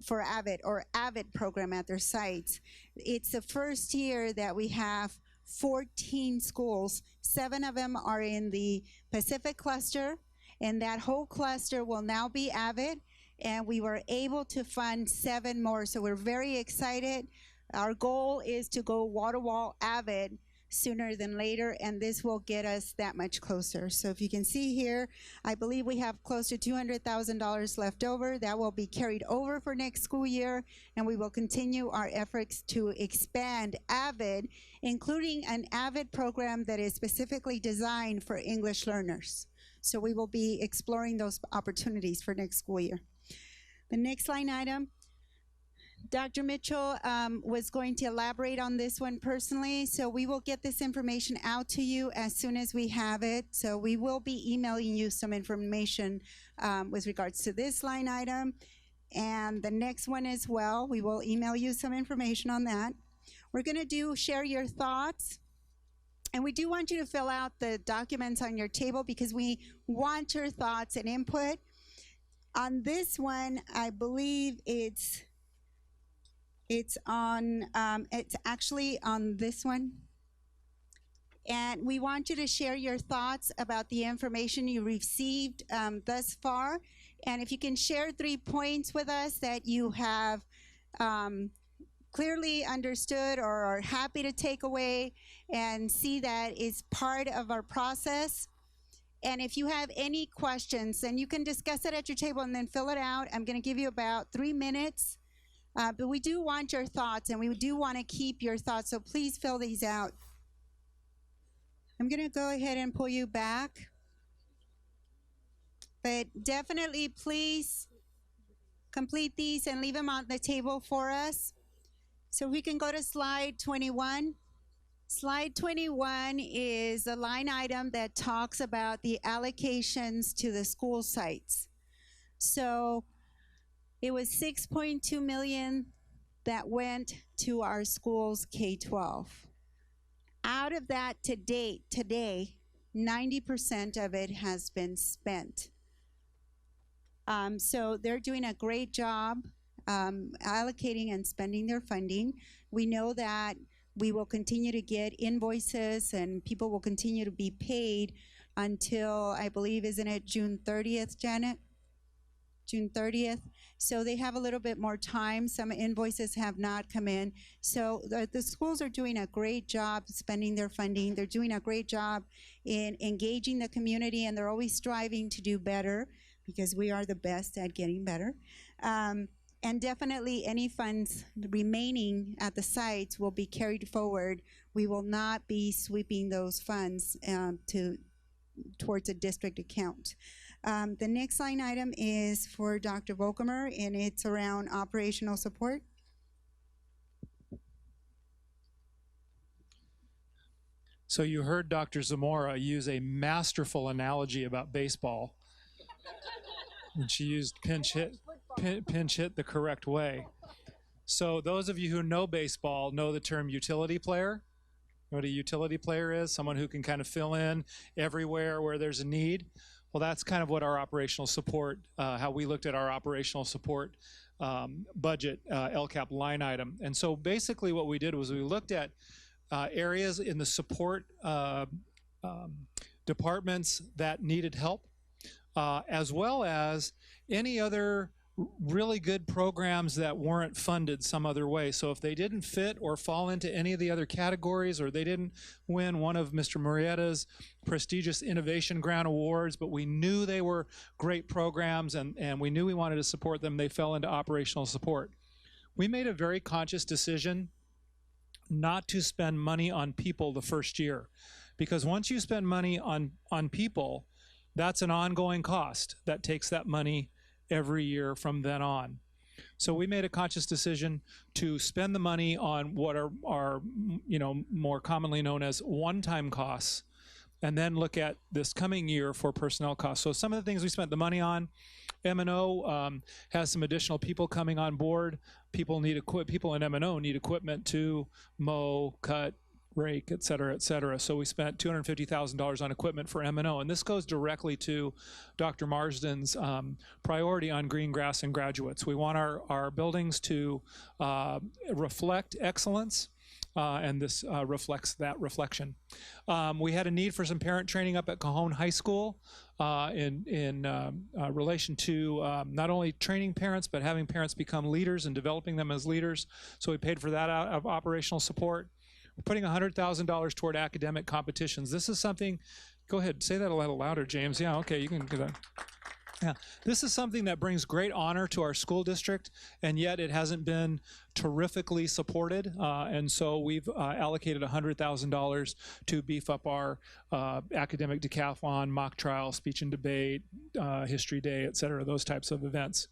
for Avid or Avid program at their sites. It's the first year that we have 14 schools. 7 of them are in the Pacific cluster, and that whole cluster will now be Avid, and we were able to fund 7 more, so we're very excited. Our goal is to go wall-to-wall Avid sooner than later, and this will get us that much closer. So if you can see here, I believe we have close to $200,000 left over. That will be carried over for next school year, and we will continue our efforts to expand Avid, including an Avid program that is specifically designed for English learners. So we will be exploring those opportunities for next school year. The next line item, Dr. Mitchell was going to elaborate on this one personally, so we will get this information out to you as soon as we have it. So we will be emailing you some information with regards to this line item, and the next one as well. We will email you some information on that. We're going to share your thoughts, and we do want you to fill out the documents on your table because we want your thoughts and input. On this one, I believe it's actually on this one. And we want you to share your thoughts about the information you received thus far. And if you can share 3 points with us that you have clearly understood or are happy to take away and see that is part of our process. And if you have any questions, then you can discuss it at your table and then fill it out. I'm going to give you about 3 minutes. But we do want your thoughts, and we do want to keep your thoughts, so please fill these out. I'm going to go ahead and pull you back. But definitely, please complete these and leave them on the table for us. So we can go to slide 21. Slide 21 is a line item that talks about the allocations to the school sites. So it was $6.2 million that went to our schools K-12. Out of that today, 90% of it has been spent. So they're doing a great job allocating and spending their funding. We know that we will continue to get invoices and people will continue to be paid until, I believe, isn't it June 30th, Janet? June 30th. So they have a little bit more time. Some invoices have not come in. So the schools are doing a great job spending their funding. They're doing a great job in engaging the community, and they're always striving to do better because we are the best at getting better. And definitely any funds remaining at the sites will be carried forward. We will not be sweeping those funds towards a district account. The next line item is for Dr. Volkemer, and it's around operational support. So you heard Dr. Zamora use a masterful analogy about baseball. And she used pinch hit the correct way. So those of you who know baseball know the term utility player. You know what a utility player is? Someone who can kind of fill in everywhere where there's a need. Well, that's kind of what our operational support, how we looked at our operational support budget LCAP line item. And so basically what we did was we looked at areas in the support departments that needed help, as well as any other really good programs that weren't funded some other way. So if they didn't fit or fall into any of the other categories, or they didn't win one of Mr. Murrieta's prestigious innovation grant awards, but we knew they were great programs and we knew we wanted to support them, they fell into operational support. We made a very conscious decision not to spend money on people the first year, because once you spend money on people, that's an ongoing cost that takes that money every year from then on. So we made a conscious decision to spend the money on what are more commonly known as one-time costs, and then look at this coming year for personnel costs. So some of the things we spent the money on, M&O has some additional people coming on board. People in M&O need equipment to mow, cut, rake, et cetera, et cetera. So we spent $250,000 on equipment for M&O. And this goes directly to Dr. Marsden's priority on green grass and graduates. We want our buildings to reflect excellence. And this reflects that reflection. We had a need for some parent training up at Cajon High School in relation to not only training parents, but having parents become leaders and developing them as leaders. So we paid for that out of operational support. We're putting $100,000 toward academic competitions. This is something, go ahead, say that a little louder, James. Yeah, okay, you can do that. Yeah, this is something that brings great honor to our school district, and yet it hasn't been terrifically supported. And so we've allocated $100,000 to beef up our academic decathlon, mock trial, speech and debate, history day, et cetera, those types of events.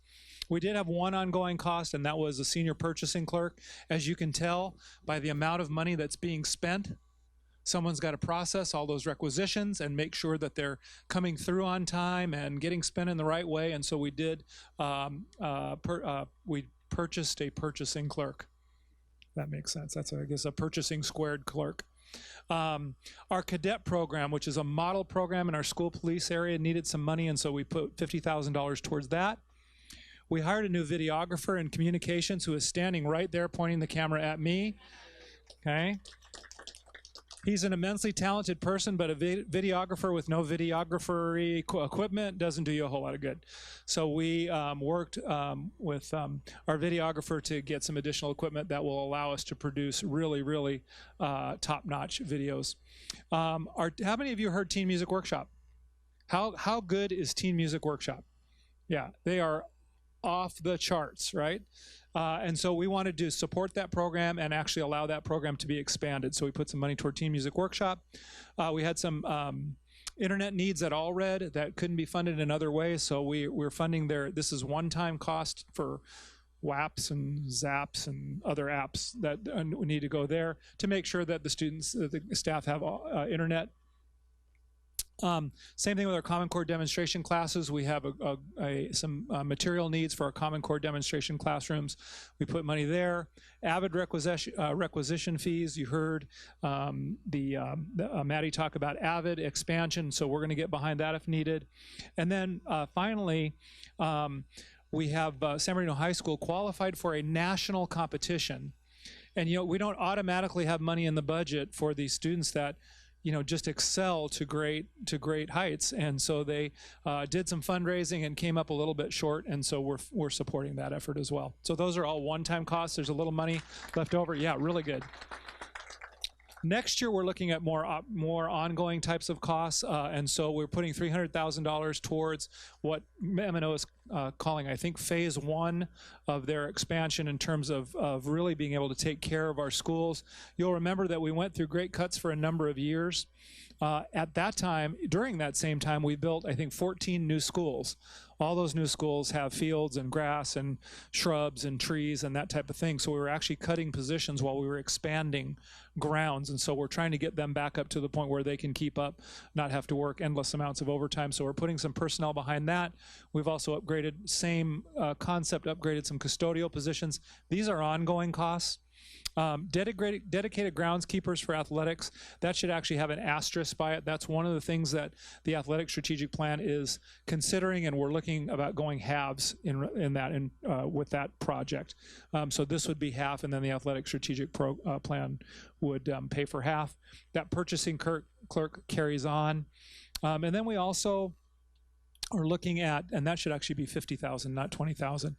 We did have one ongoing cost, and that was a senior purchasing clerk. As you can tell by the amount of money that's being spent, someone's got to process all those requisitions and make sure that they're coming through on time and getting spent in the right way. And so we did, we purchased a purchasing clerk. That makes sense. That's, I guess, a purchasing squared clerk. Our cadet program, which is a model program in our school police area, needed some money, and so we put $50,000 towards that. We hired a new videographer in communications who is standing right there pointing the camera at me. Okay. He's an immensely talented person, but a videographer with no videography equipment doesn't do you a whole lot of good. So we worked with our videographer to get some additional equipment that will allow us to produce really, really top-notch videos. How many of you heard Teen Music Workshop? How good is Teen Music Workshop? Yeah, they are off the charts, right? And so we wanted to support that program and actually allow that program to be expanded. So we put some money toward Teen Music Workshop. We had some internet needs at Allred that couldn't be funded in other ways. So we're funding this is one-time cost for WAPs and Zaps and other apps that need to go there to make sure that the students, the staff have internet Same thing with our Common Core demonstration classes. We have some material needs for our Common Core demonstration classrooms. We put money there. Avid requisition fees. You heard Maddie talk about Avid expansion, so we're going to get behind that if needed. And then finally, we have San Bernardino High School qualified for a national competition. And we don't automatically have money in the budget for these students that just excel to great heights, and so they did some fundraising and came up a little bit short, and so we're supporting that effort as well. So those are all one-time costs. There's a little money left over. Yeah, really good. Next year, we're looking at more ongoing types of costs, and so we're putting $300,000 towards what M&O is calling, I think, phase 1 of their expansion in terms of really being able to take care of our schools. You'll remember that we went through great cuts for a number of years. At that time, during that same time, we built, I think, 14 new schools. All those new schools have fields and grass and shrubs and trees and that type of thing. So we were actually cutting positions while we were expanding grounds. And so we're trying to get them back up to the point where they can keep up, not have to work endless amounts of overtime. So we're putting some personnel behind that. We've also upgraded, same concept, upgraded some custodial positions. These are ongoing costs. Dedicated groundskeepers for athletics, that should actually have an asterisk by it. That's one of the things that the athletic strategic plan is considering, and we're looking about going halves with that project. So this would be half, and then the athletic strategic plan would pay for half. That purchasing clerk carries on. And then we also are looking at, and that should actually be 50,000, not 20,000.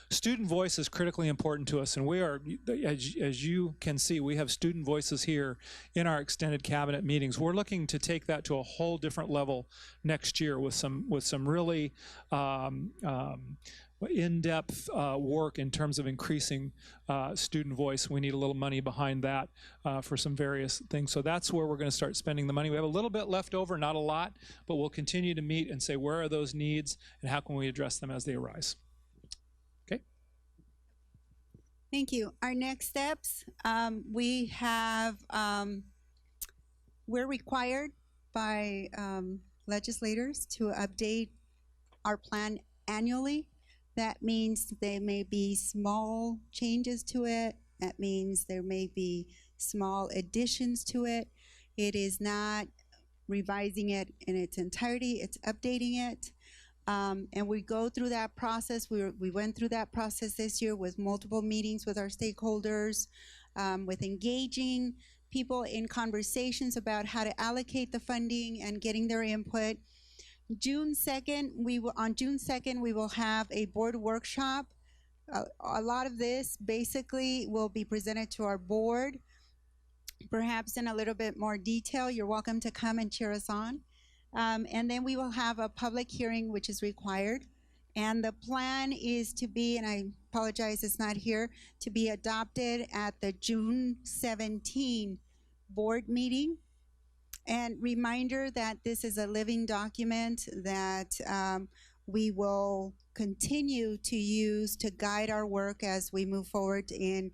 Student voice is critically important to us, and we are, as you can see, we have student voices here in our extended cabinet meetings. We're looking to take that to a whole different level next year with some really in-depth work in terms of increasing student voice. We need a little money behind that for some various things. So that's where we're going to start spending the money. We have a little bit left over, not a lot, but we'll continue to meet and say where are those needs and how can we address them as they arise. Okay. Thank you. Our next steps, we have, we're required by legislators to update our plan annually. That means there may be small changes to it. That means there may be small additions to it. It is not revising it in its entirety, it's updating it. And we go through that process. We went through that process this year with multiple meetings with our stakeholders, with engaging people in conversations about how to allocate the funding and getting their input. On June 2nd, we will have a board workshop. A lot of this basically will be presented to our board, perhaps in a little bit more detail. You're welcome to come and cheer us on. And then we will have a public hearing, which is required. And the plan is to be, and I apologize it's not here, to be adopted at the June 17 board meeting. And reminder that this is a living document that we will continue to use to guide our work as we move forward in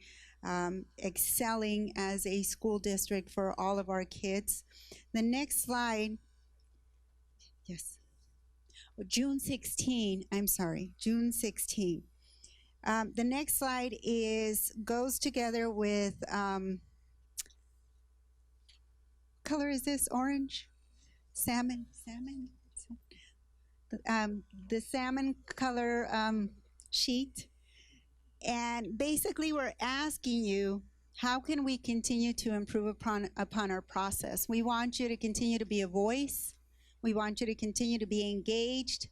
excelling as a school district for all of our kids. The next slide, yes, June 16, I'm sorry, June 16. The next slide goes together with, color is this? Orange? Salmon? The salmon color sheet. And basically we're asking you, how can we continue to improve upon our process? We want you to continue to be a voice. We want you to continue to be engaged.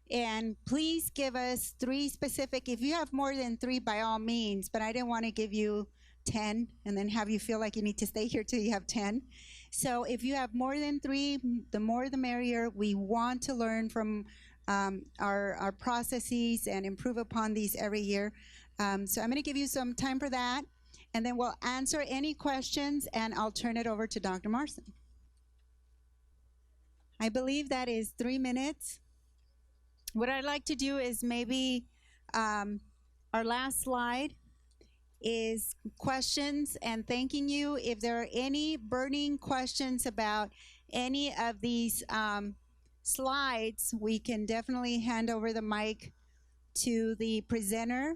And please give us 3 specific, if you have more than 3, by all means, but I didn't want to give you 10 and then have you feel like you need to stay here till you have 10. So if you have more than 3, the more the merrier. We want to learn from our processes and improve upon these every year. So I'm going to give you some time for that, and then we'll answer any questions, and I'll turn it over to Dr. Marston. I believe that is 3 minutes. What I'd like to do is maybe our last slide is questions and thanking you. If there are any burning questions about any of these slides, we can definitely hand over the mic to the presenter.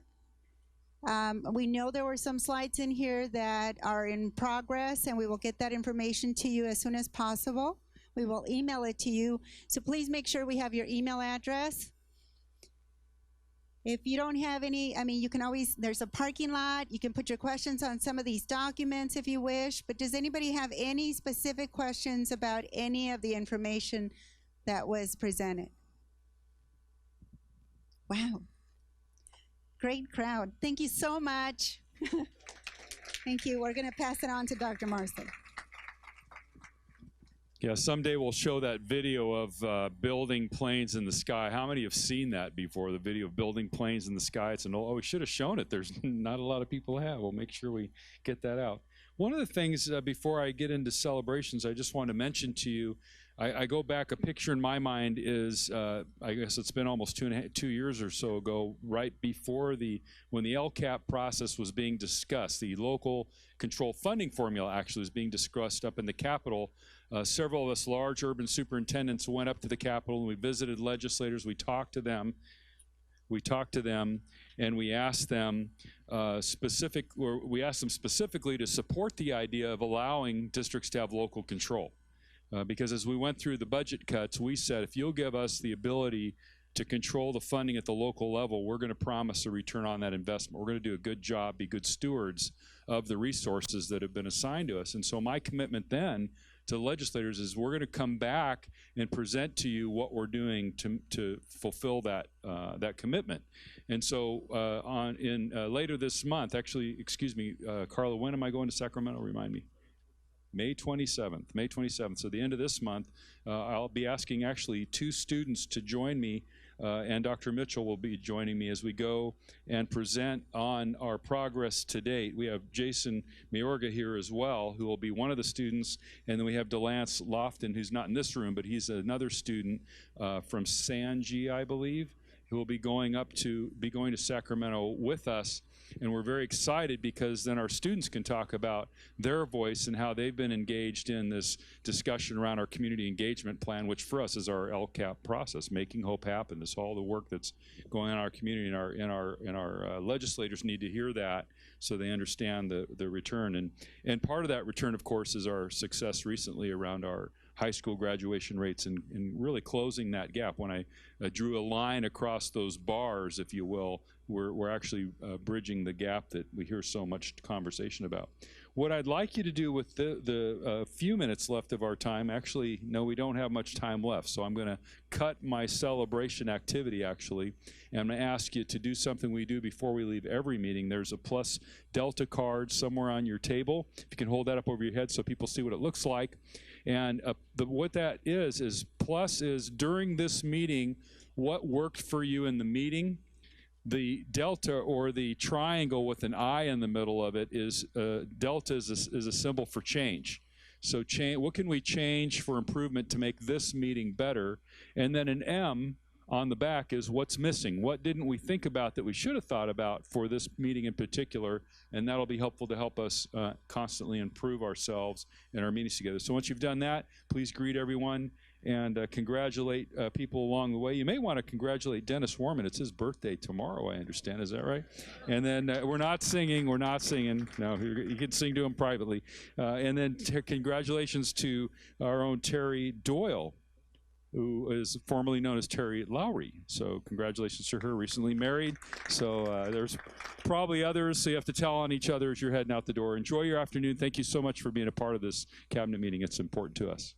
We know there were some slides in here that are in progress, and we will get that information to you as soon as possible. We will email it to you. So please make sure we have your email address. If you don't have any, I mean, you can always, there's a parking lot. You can put your questions on some of these documents if you wish. But does anybody have any specific questions about any of the information that was presented? Wow. Great crowd. Thank you so much. Thank you. We're going to pass it on to Dr. Marston. Yeah, someday we'll show that video of building planes in the sky. How many have seen that before, the video of building planes in the sky? It's an old, oh, we should have shown it. There's not a lot of people have. We'll make sure we get that out. One of the things, before I get into celebrations, I just want to mention to you, I go back, a picture in my mind is, I guess it's been almost 2 years or so ago, right before when the LCAP process was being discussed. The local control funding formula actually was being discussed up in the Capitol. Several of us large urban superintendents went up to the Capitol and we visited legislators. We talked to them. And we asked them specifically to support the idea of allowing districts to have local control. Because as we went through the budget cuts, we said, if you'll give us the ability to control the funding at the local level, we're going to promise a return on that investment. We're going to do a good job, be good stewards of the resources that have been assigned to us. And so my commitment then to legislators is we're going to come back and present to you what we're doing to fulfill that commitment. And so later this month, actually, excuse me, Carla, when am I going to Sacramento? Remind me. May 27th. So the end of this month, I'll be asking actually 2 students to join me, and Dr. Mitchell will be joining me as we go and present on our progress to date. We have Jason Mayorga here as well, who will be one of the students, and then we have DeLance Lofton, who's not in this room, but he's another student from Sanji, I believe, who will be going to Sacramento with us. And we're very excited because then our students can talk about their voice and how they've been engaged in this discussion around our community engagement plan, which for us is our LCAP process, making hope happen. This all the work that's going on in our community, and our legislators need to hear that so they understand the return. And part of that return, of course, is our success recently around our high school graduation rates and really closing that gap. When I drew a line across those bars, if you will, we're actually bridging the gap that we hear so much conversation about. What I'd like you to do with the few minutes left of our time, actually, no, we don't have much time left, so I'm going to cut my celebration activity, actually, and I'm going to ask you to do something we do before we leave every meeting. There's a Plus Delta card somewhere on your table. If you can hold that up over your head so people see what it looks like. And what that is Plus is during this meeting, what worked for you in the meeting. The delta, or the triangle with an I in the middle of it, is delta is a symbol for change. So what can we change for improvement to make this meeting better? And then an M on the back is what's missing. What didn't we think about that we should have thought about for this meeting in particular? And that'll be helpful to help us constantly improve ourselves and our meetings together. So once you've done that, please greet everyone and congratulate people along the way. You may want to congratulate Dennis Warman. It's his birthday tomorrow, I understand. Is that right? And then we're not singing. No, you can sing to him privately. And then congratulations to our own Terry Doyle, who is formerly known as Terry Lowry. So congratulations to her, recently married. So there's probably others, so you have to tell on each other as you're heading out the door. Enjoy your afternoon. Thank you so much for being a part of this cabinet meeting. It's important to us.